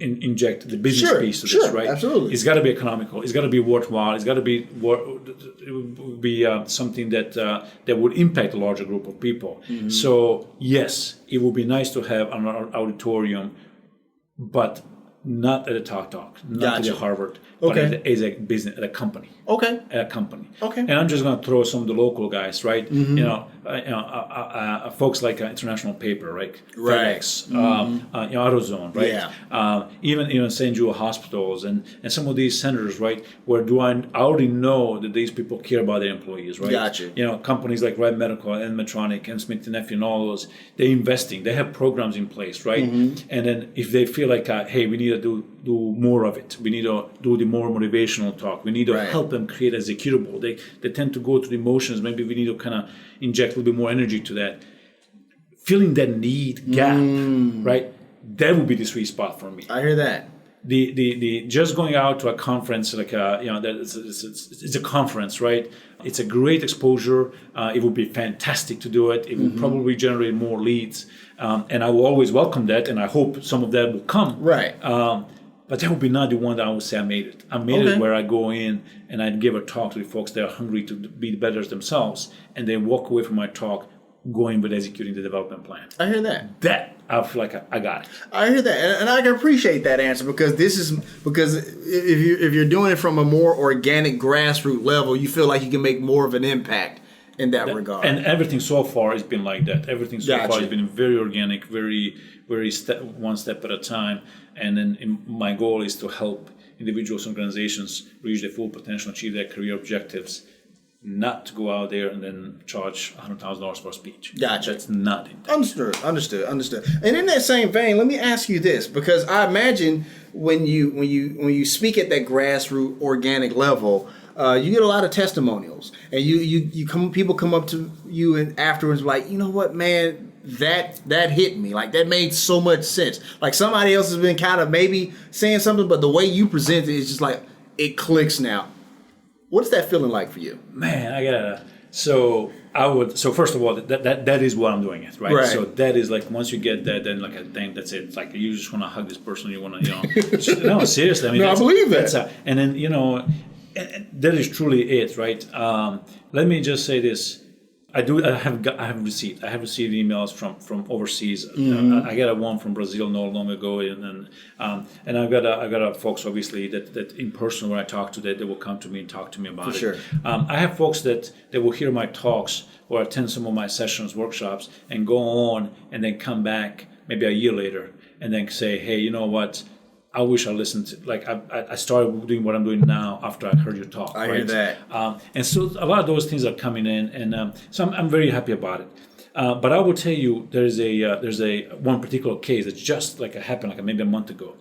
inject the business piece of this, right? Absolutely. It's got to be economical. It's got to be worthwhile. It's got to be something that would impact a larger group of people. So yes, it would be nice to have an auditorium, but not at a talk, not at a Harvard, but as a business, at a company. Okay. At a company. Okay. And I'm just going to throw some of the local guys, right? Folks like International Paper, right? FedEx, AutoZone, right? Yeah. Even St. Jude hospitals and some of these centers, right? Where I already know that these people care about their employees, right? Gotcha. Companies like Red Medical and Medtronic and Smith & Nephew and all those, they're investing. They have programs in place, right? And then if they feel like, hey, we need to do more of it. We need to do the more motivational talk. We need to help them create a executable. They tend to go to the emotions. Maybe we need to kind of inject a little bit more energy to that. Filling that need gap, right? That would be the sweet spot for me. I hear that. The just going out to a conference like it's a conference, right? It's a great exposure. It would be fantastic to do it. It would probably generate more leads, and I will always welcome that. And I hope some of that will come. Right. But that would be not the one that I would say I made it. I made it where I go in and I give a talk to the folks that are hungry to be better themselves, and they walk away from my talk going with executing the development plan. I hear that. That I feel like I got it. I hear that, and I can appreciate that answer because if you're doing it from a more organic grassroots level, you feel like you can make more of an impact in that regard. And everything so far has been like that. Everything so far has been very organic, very one step at a time. And then my goal is to help individuals and organizations reach their full potential, achieve their career objectives, not to go out there and then charge $100,000 for a speech. Gotcha. That's not it. Understood. And in that same vein, let me ask you this, because I imagine when you speak at that grassroots organic level, you get a lot of testimonials, and people come up to you and afterwards like, you know what, man, that hit me. Like, that made so much sense. Like, somebody else has been kind of maybe saying something, but the way you present it is just like, it clicks now. What's that feeling like for you? Man, so first of all, that is what I'm doing it, right? So that is like, once you get that, then like I think that's it. It's like, you just want to hug this person, you want to, no, seriously. I mean, I believe that. And then, that is truly it, right? Let me just say this. I have received emails from overseas. I got one from Brazil not long ago, and I've got folks obviously that in person when I talk to that, they will come to me and talk to me about it. Sure. I have folks that will hear my talks or attend some of my sessions, workshops, and go on and then come back maybe a year later and then say, hey, you know what? I wish I listened to, like, I started doing what I'm doing now after I heard your talk. I hear that. And so a lot of those things are coming in, and so I'm very happy about it. But I will tell you, there's a one particular case that just like happened maybe a month ago.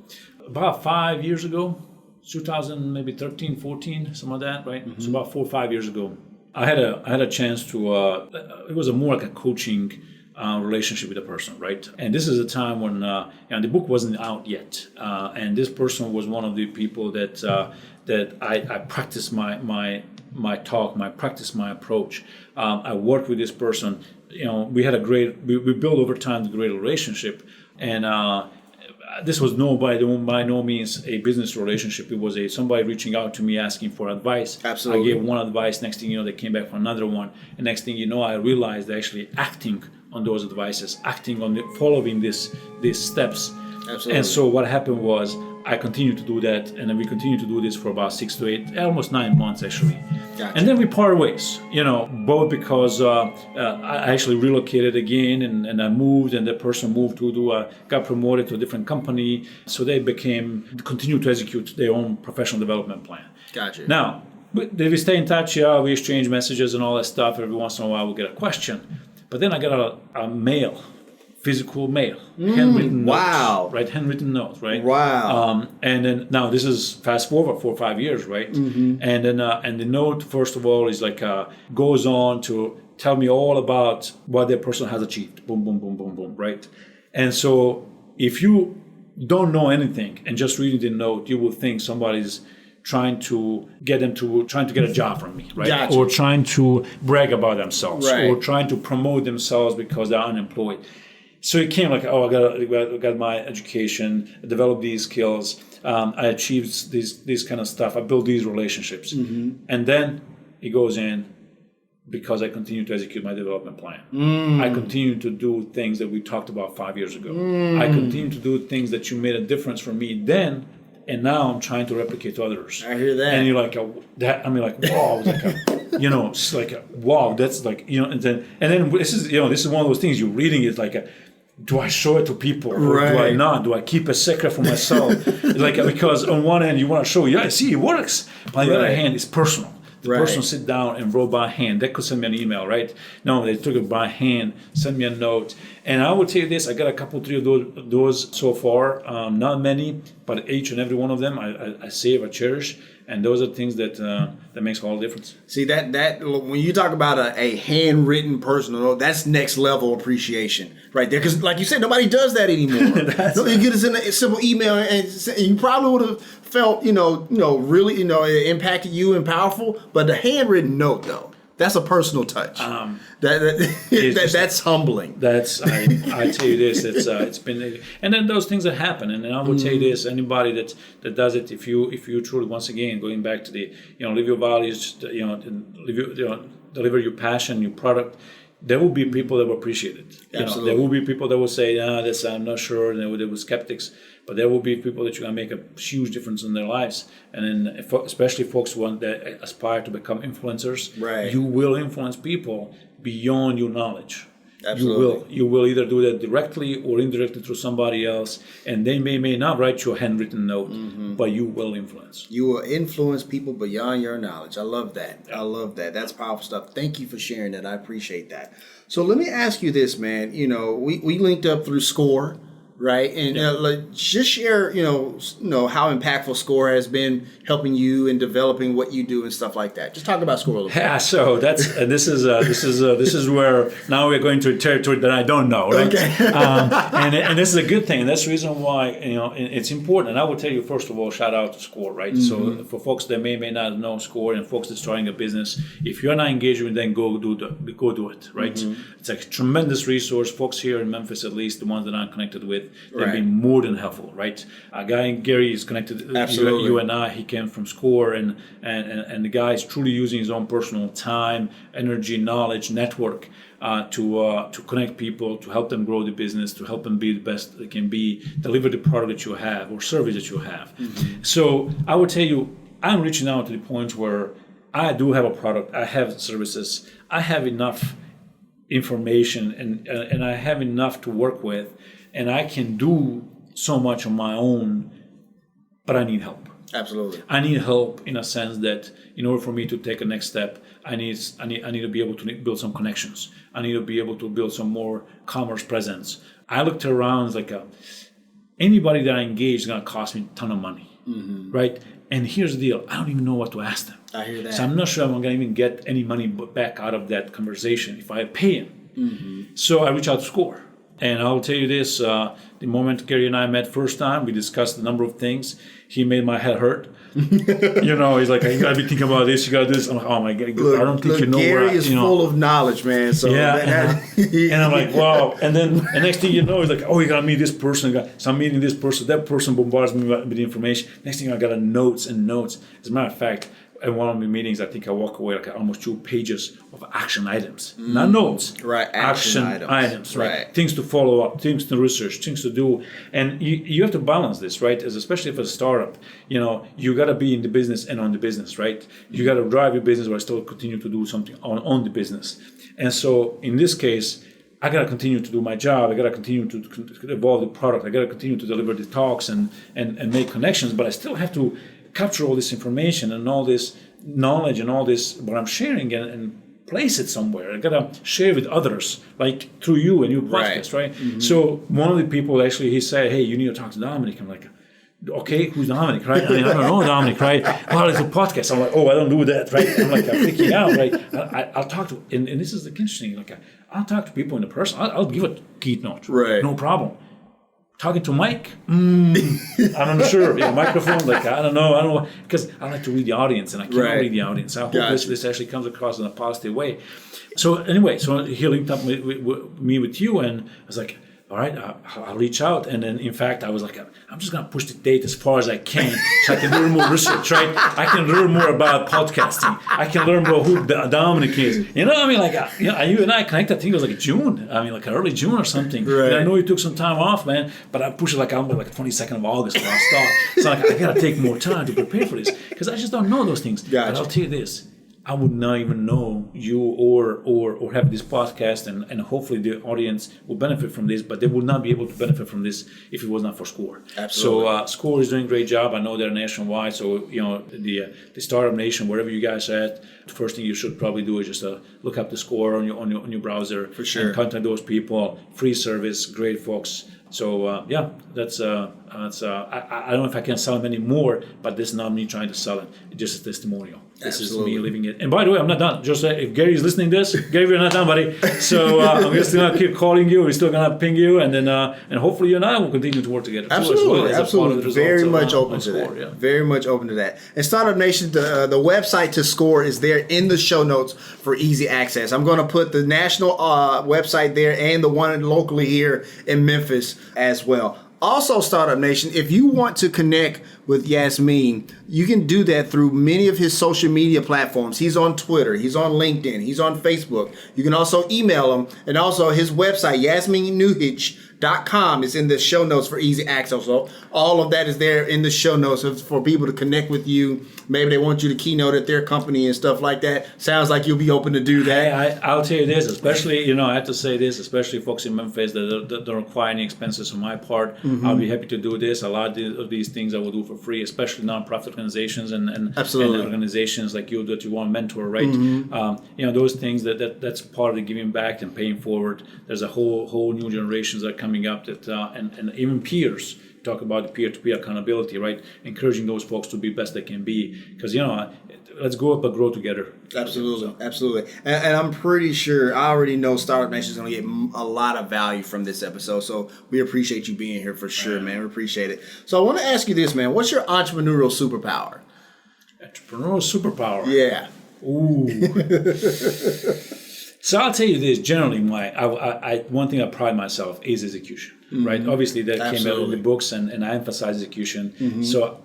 About 5 years ago, 2013, 14, some of that, right? So about 4 or 5 years ago, I had a chance to, it was more like a coaching relationship with a person, right? And this is a time when the book wasn't out yet, and this person was one of the people that I practiced my talk, my approach. I worked with this person. We had we built over time a great relationship, and this was by no means a business relationship. It was somebody reaching out to me asking for advice. Absolutely. I gave one advice. Next thing you know, they came back for another one. And next thing you know, I realized they're actually acting on those advices, following these steps. Absolutely. And so what happened was I continued to do that, and then we continued to do this for about 6 to 8, almost 9 months actually. Gotcha. And then we parted ways, both because I actually relocated again, and I moved, and the person moved got promoted to a different company, so they continued to execute their own professional development plan. Gotcha. Now, But we stay in touch, we exchange messages and all that stuff. Every once in a while we'll get a question. But then I got a mail, physical mail, handwritten notes, right? Handwritten notes, right? Wow. And then now this is fast forward 4 or 5 years, right? And then and the note, first of all, is like goes on to tell me all about what that person has achieved. Boom, boom, boom, boom, boom, right? And so if you don't know anything and just reading the note, you will think somebody's trying to get a job from me, right? Gotcha. Or trying to brag about themselves, right. or trying to promote themselves because they're unemployed. So it came like, I got my education, I developed these skills, I achieved this kind of stuff, I built these relationships. And then it goes in because I continue to execute my development plan. I continue to do things that we talked about 5 years ago. I continue to do things that you made a difference for me then, and now I'm trying to replicate to others. I hear that. And you're like, wow, it's like, wow, that's like, and then this is one of those things you're reading it like, do I show it to people or do I not? Do I keep a secret for myself? Because on one hand you want to show, see, it works. But on the other hand, it's personal. The person sit down and wrote by hand. They could send me an email, right? No, they took it by hand, send me a note. And I will tell you this, I got a couple, 3 of those so far. Not many, but each and every one of them I save, I cherish. And those are things that makes all the difference. See, that when you talk about a handwritten personal note, that's next level appreciation right there. Because like you said, nobody does that anymore. You get us in a simple email, and you probably would have felt, really, it impacted you and powerful. But the handwritten note, though, that's a personal touch. That's humbling. I tell you this, it's been, and then those things that happen, and then I will tell you this: anybody that does it, if you truly, once again, going back to the, live your values, deliver your passion, your product. There will be people that will appreciate it. Absolutely. There will be people that will say, I'm not sure, and there will be skeptics. But there will be people that you're going to make a huge difference in their lives. And then especially folks that aspire to become influencers, you will influence people beyond your knowledge. Absolutely. You will either do that directly or indirectly through somebody else. And they may not write you a handwritten note, but you will influence. You will influence people beyond your knowledge. I love that. I love that. That's powerful stuff. Thank you for sharing that. I appreciate that. So let me ask you this, man. We linked up through SCORE. Right, and just share, how impactful SCORE has been helping you in developing what you do and stuff like that. Just talk about SCORE a little bit. Yeah, so that's this is where now we're going to a territory that I don't know, right? Okay. and this is a good thing, and that's the reason why it's important. And I will tell you, first of all, shout out to SCORE, right? So for folks that may not know SCORE and folks that's starting a business, if you're not engaged with them, go do it, right? It's a tremendous resource. Folks here in Memphis, at least the ones that I'm connected with. They've been more than helpful, right? A guy, Gary, is connected. Absolutely. You and I, he came from SCORE, and the guy is truly using his own personal time, energy, knowledge, network to connect people, to help them grow the business, to help them be the best they can be, deliver the product that you have or service that you have. So I would tell you, I'm reaching out to the point where I do have a product, I have services, I have enough information, and I have enough to work with. And I can do so much on my own, but I need help. Absolutely. I need help in a sense that in order for me to take a next step, I need to be able to build some connections. I need to be able to build some more commerce presence. I looked around, it's like anybody that I engage is going to cost me a ton of money, right? And here's the deal: I don't even know what to ask them. I hear that. So I'm not sure I'm going to even get any money back out of that conversation if I pay him. So I reach out to SCORE. And I'll tell you this, the moment Gary and I met first time, we discussed a number of things. He made my head hurt. He's like, you got to be thinking about this, you got to do this. I'm like, oh my God, I don't think you know Gary where is full of knowledge, man. So and I'm like, wow. And then the next thing you know, he's like, oh, you got to meet this person. So I'm meeting this person. That person bombards me with the information. Next thing I got notes and notes. As a matter of fact, at one of the meetings, I think I walk away like almost 2 pages of action items, not notes. Right, action items, right? Things to follow up, things to research, things to do, and you have to balance this, right? Especially for a startup, you got to be in the business and on the business, right? You got to drive your business while still continue to do something on the business. And so in this case, I got to continue to do my job. I got to continue to evolve the product. I got to continue to deliver the talks and make connections, but I still have to capture all this information and all this knowledge and all this, what I'm sharing, and place it somewhere. I gotta share with others, like through you and your podcast, right? Mm-hmm. So one of the people actually, he said, "Hey, you need to talk to Dominic." I'm like, "Okay, who's Dominic, right? I mean, I don't know Dominic, right? Well, it's a podcast." I'm like, "Oh, I don't do that, right?" I'm like, I'm freaking out, right? I'll talk to, and this is interesting. Like, I'll talk to people in the person. I'll give a keynote, right? No problem. Talking to Mike, I'm not sure. Microphone, like I don't know, because I like to read the audience, and I can't read the audience. I hope this actually comes across in a positive way. So anyway, so he linked up me with you, and I was like, all right, I'll reach out. And then, in fact, I was like, I'm just going to push the date as far as I can so I can learn more research, right? I can learn more about podcasting. I can learn about who Dominic is. You know, I mean, like, you and I connected, I think it was like June. I mean, like early June or something. Right. And I know you took some time off, man, but I pushed it like 22nd of August when I start. So like, I got to take more time to prepare for this because I just don't know those things. Gotcha. But I'll tell you this. I would not even know you or have this podcast, and hopefully the audience will benefit from this, but they would not be able to benefit from this if it was not for SCORE. Absolutely. So SCORE is doing a great job. I know they're nationwide, so the Startup Nation, wherever you guys are at, the first thing you should probably do is just look up the SCORE on your browser. For sure. And contact those people. Free service, great folks. So that's I don't know if I can sell them anymore, but this is not me trying to sell it. It's just a testimonial. This Absolutely. is me living it. And by the way, I'm not done. Just if Gary's listening to this, Gary, you're not done, buddy. So I'm still gonna keep calling you. We're still gonna ping you, and then and hopefully you and I will continue to work together. Absolutely, as absolutely. Very much open to SCORE, that. yeah. Very much open to that. And Startup Nation, the website to SCORE is there in the show notes for easy access. I'm going to put the national website there and the one locally here in Memphis as well. Also, Startup Nation, if you want to connect with Jasmin, you can do that through many of his social media platforms. He's on Twitter, he's on LinkedIn, he's on Facebook. You can also email him, and also his website, JasminNUHIC.com, is in the show notes for easy access. So all of that is there in the show notes for people to connect with you. Maybe they want you to keynote at their company and stuff like that. Sounds like you'll be open to do that. I'll tell you this, especially, I have to say this, especially folks in Memphis that don't require any expenses on my part. Mm-hmm. I'll be happy to do this. A lot of these things I will do for free, especially nonprofit organizations and organizations like you that you want to mentor, right? Mm-hmm. Those things that's part of the giving back and paying forward. There's a whole new generations that are coming up that and even peers. Talk about the peer-to-peer accountability, right? Encouraging those folks to be best they can be, because let's go up but grow together. Absolutely. And I'm pretty sure, I already know Startup Nation is going to get a lot of value from this episode. So we appreciate you being here for sure, man. We appreciate it. So I want to ask you this, man. What's your entrepreneurial superpower? Entrepreneurial superpower? Yeah. Ooh. So I'll tell you this. Generally, one thing I pride myself is execution. Mm-hmm. Right? Obviously, that came out of the books, and I emphasize execution. Mm-hmm. So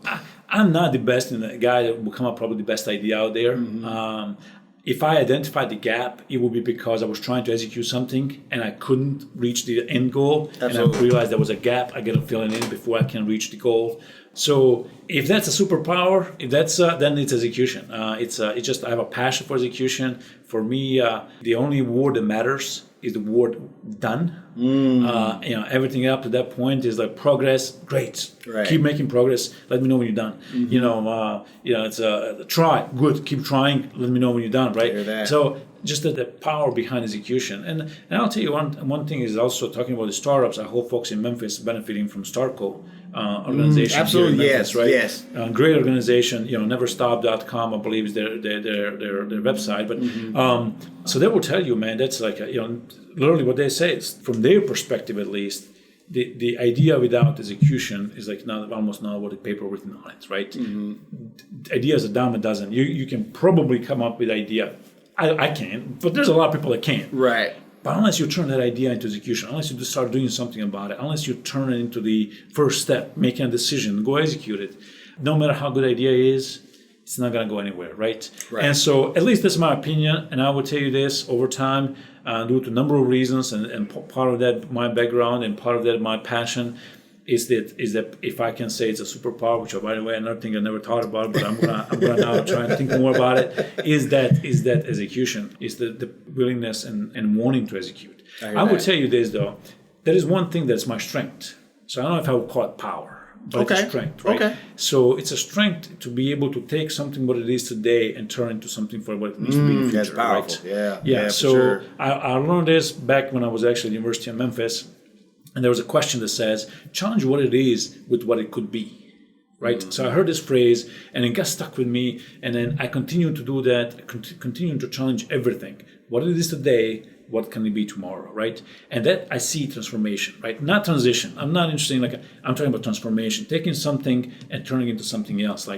I'm not the best in the guy that will come up probably the best idea out there. Mm-hmm. If I identified the gap, it would be because I was trying to execute something and I couldn't reach the end goal. Absolutely. And I realized there was a gap. I got to fill it in before I can reach the goal. So if that's a superpower, then it's execution. It's just I have a passion for execution. For me, the only word that matters is the word done. Everything up to that point is like progress. Great, right. Keep making progress. Let me know when you're done. Mm-hmm. It's try. Good, keep trying. Let me know when you're done. Right. So just the power behind execution. And I'll tell you one thing is also talking about the startups. I hope folks in Memphis benefiting from StartCo organization. Absolutely, Memphis, yes, right? Yes. Great organization. Neverstop.com, I believe, is their website. But so they will tell you, man, that's like literally what they say is from their perspective at least. The idea without execution is like almost not what the paper written on it, right? Mm-hmm. Ideas a dime a dozen. You can probably come up with idea. I can't, but there's a lot of people that can't. Right. But unless you turn that idea into execution, unless you just start doing something about it, unless you turn it into the first step, making a decision, go execute it, no matter how good idea is, it's not going to go anywhere, right? And so at least that's my opinion, and I would tell you this, over time, due to a number of reasons, and part of that my background and part of that my passion, is that if I can say it's a superpower, which by the way another thing I never thought about, but I'm gonna now try and think more about it, is that execution, is the willingness and wanting to execute. I would tell you this though, there is one thing that's my strength. So I don't know if I would call it power. but it's a strength, right? Okay. So it's a strength to be able to take something what it is today and turn into something for what it needs to be in the future. That's powerful. Right? Yeah. So sure. I learned this back when I was actually at the University of Memphis, and there was a question that says, challenge what it is with what it could be. Right. So I heard this phrase and it got stuck with me. And then I continued to do that, continuing to challenge everything. What it is today, what can it be tomorrow, right? And that I see transformation, right? Not transition. I'm not interested in I'm talking about transformation, taking something and turning it into something else,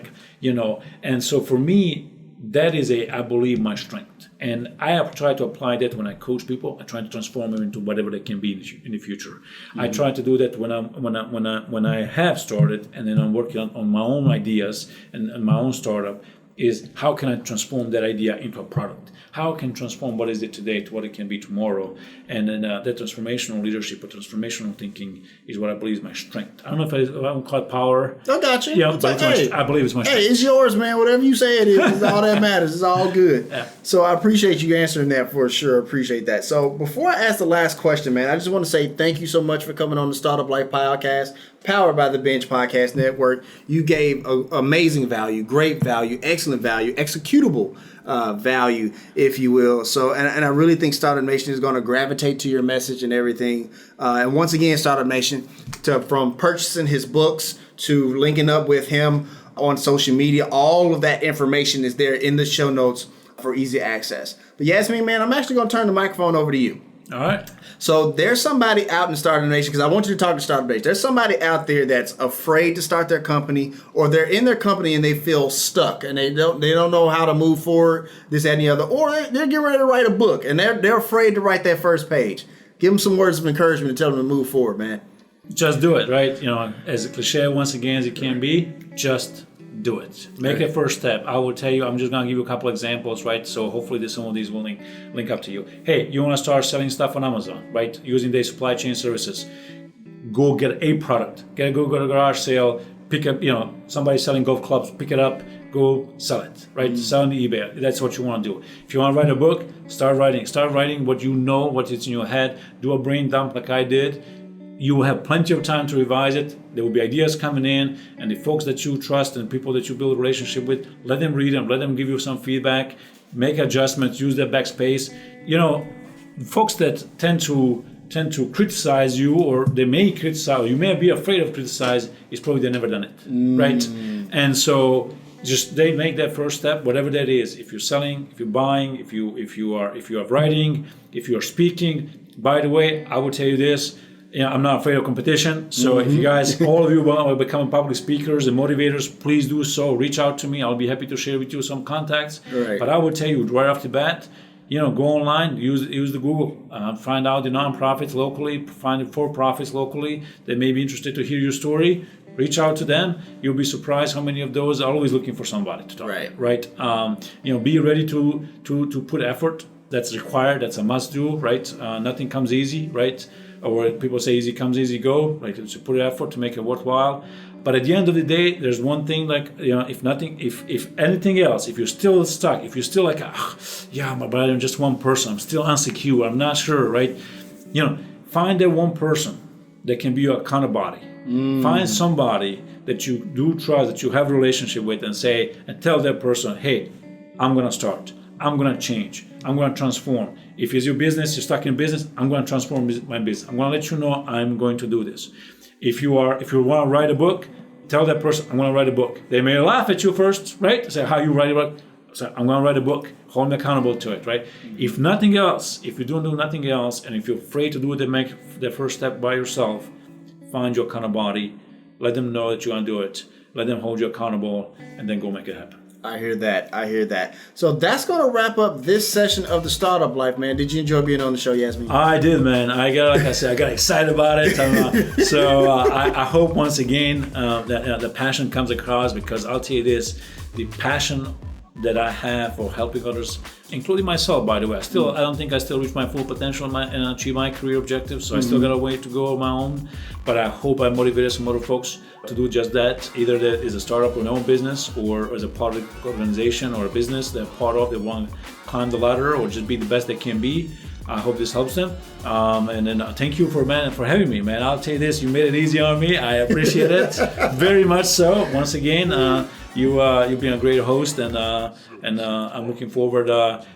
And so for me, that is I believe, my strength. And I have tried to apply that when I coach people. I try to transform them into whatever they can be in the future. Mm-hmm. I try to do that when I have started, and then I'm working on my own ideas and my own startup. Is how can I transform that idea into a product? How can I transform what is it today to what it can be tomorrow? And then that transformational leadership or transformational thinking is what I believe is my strength. I don't know if I would call it power. I got you. Yeah, but I believe it's my strength. Hey, it's yours, man. Whatever you say it is, it's all that matters. It's all good. Yeah. So I appreciate you answering that for sure. Appreciate that. So before I ask the last question, man, I just want to say thank you so much for coming on the Startup Life Podcast, powered by the Binge Podcast Network. You gave amazing value, great value, excellent value, executable value, if you will. So, and I really think Startup Nation is going to gravitate to your message and everything. And once again, Startup Nation, from purchasing his books to linking up with him on social media, all of that information is there in the show notes for easy access. But Jasmin, man, I'm actually going to turn the microphone over to you. All right. So there's somebody out in Startup Nation, because I want you to talk to Startup Nation. There's somebody out there that's afraid to start their company, or they're in their company and they feel stuck and they don't know how to move forward, this, that, and the other, or they're getting ready to write a book and they're afraid to write that first page. Give them some words of encouragement and tell them to move forward, man. Just do it, right? As cliche once again as it can be, just do it. Make that first step. I will tell you, I'm just going to give you a couple examples, right? So hopefully some of these will link up to you. Hey, you want to start selling stuff on Amazon, right? Using their supply chain services. Go get a product. Go to a garage sale, pick up, somebody selling golf clubs, pick it up, go sell it, right? Sell on eBay. That's what you want to do. If you want to write a book, start writing. Start writing what you know, what is in your head. Do a brain dump like I did. You will have plenty of time to revise it. There will be ideas coming in, and the folks that you trust and people that you build a relationship with, let them read them, let them give you some feedback, make adjustments, use their backspace. Folks that tend to criticize you, or they may criticize, or you may be afraid of criticize, is probably they've never done it, right? And so just they make that first step, whatever that is. If you're selling, if you're buying, if you are writing, if you are speaking. By the way, I will tell you this. I'm not afraid of competition. So if you guys, all of you want to become public speakers and motivators, please do so. Reach out to me. I'll be happy to share with you some contacts. Right. But I would tell you right off the bat, go online, use the Google, find out the nonprofits locally, find the for-profits locally that may be interested to hear your story. Reach out to them. You'll be surprised how many of those are always looking for somebody to talk to. Right. Be ready to put effort. That's required. That's a must do. Right. Nothing comes easy. Right. Or people say easy comes, easy go, like to put effort to make it worthwhile. But at the end of the day, there's one thing, if anything else, if you're still stuck, if you're still but I'm just one person, I'm still insecure, I'm not sure, right? Find that one person that can be your accountability. Find somebody that you do trust, that you have a relationship with, and tell that person, hey, I'm going to start. I'm going to change. I'm going to transform. If it's your business, you're stuck in business, I'm going to transform my business. I'm going to let you know I'm going to do this. If you want to write a book, tell that person, I'm going to write a book. They may laugh at you first, right? Say, how you write a book? Say, I'm going to write a book. Hold me accountable to it, right? If nothing else, if you don't do nothing else, and if you're afraid to do it and make the first step by yourself, find your accountability. Let them know that you're going to do it. Let them hold you accountable, and then go make it happen. I hear that. So that's going to wrap up this session of the Startup Life, man. Did you enjoy being on the show, Jasmin? I did, man. I got excited about it. I hope once again that the passion comes across, because I'll tell you this, the passion that I have for helping others, including myself, by the way. I don't think I still reach my full potential and achieve my career objectives, so I still got a way to go on my own. But I hope I motivated some other folks to do just that, either that is a startup or their own business, or as a part of an organization or a business they're part of, they want to climb the ladder or just be the best they can be. I hope this helps them. And then thank you for having me, man. I'll tell you this, you made it easy on me. I appreciate it very much so. Once again, you've been a great host, and I'm looking forward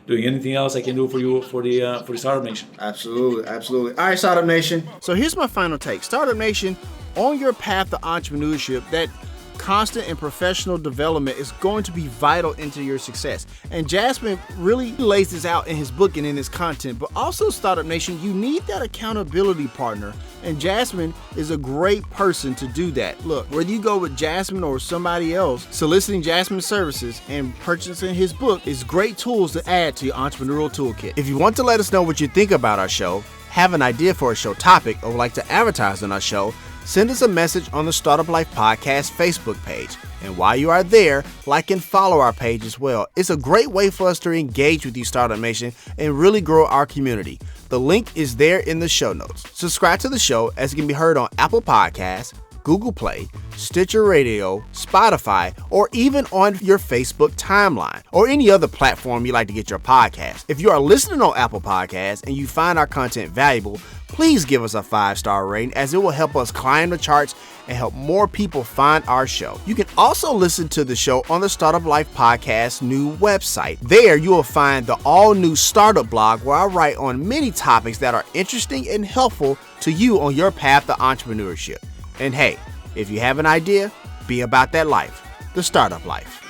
doing anything else I can do for you for the Startup Nation. Absolutely. All right, Startup Nation. So here's my final take. Startup Nation, on your path to entrepreneurship, that constant and professional development is going to be vital into your success. And Jasmin really lays this out in his book and in his content. But also, Startup Nation, you need that accountability partner. And Jasmin is a great person to do that. Look, whether you go with Jasmin or somebody else, soliciting Jasmin's services and purchasing his book is great tools to add to your entrepreneurial toolkit. If you want to let us know what you think about our show, have an idea for a show topic, or would like to advertise on our show, send us a message on the Startup Life Podcast Facebook page. And while you are there, like and follow our page as well. It's a great way for us to engage with you, Startup Nation, and really grow our community. The link is there in the show notes. Subscribe to the show, as it can be heard on Apple Podcasts, Google Play, Stitcher Radio, Spotify, or even on your Facebook timeline or any other platform you like to get your podcast. If you are listening on Apple Podcasts and you find our content valuable, please give us a 5-star rating, as it will help us climb the charts and help more people find our show. You can also listen to the show on the Startup Life Podcast new website. There you will find the all-new startup blog, where I write on many topics that are interesting and helpful to you on your path to entrepreneurship. And hey, if you have an idea, be about that life, the startup life.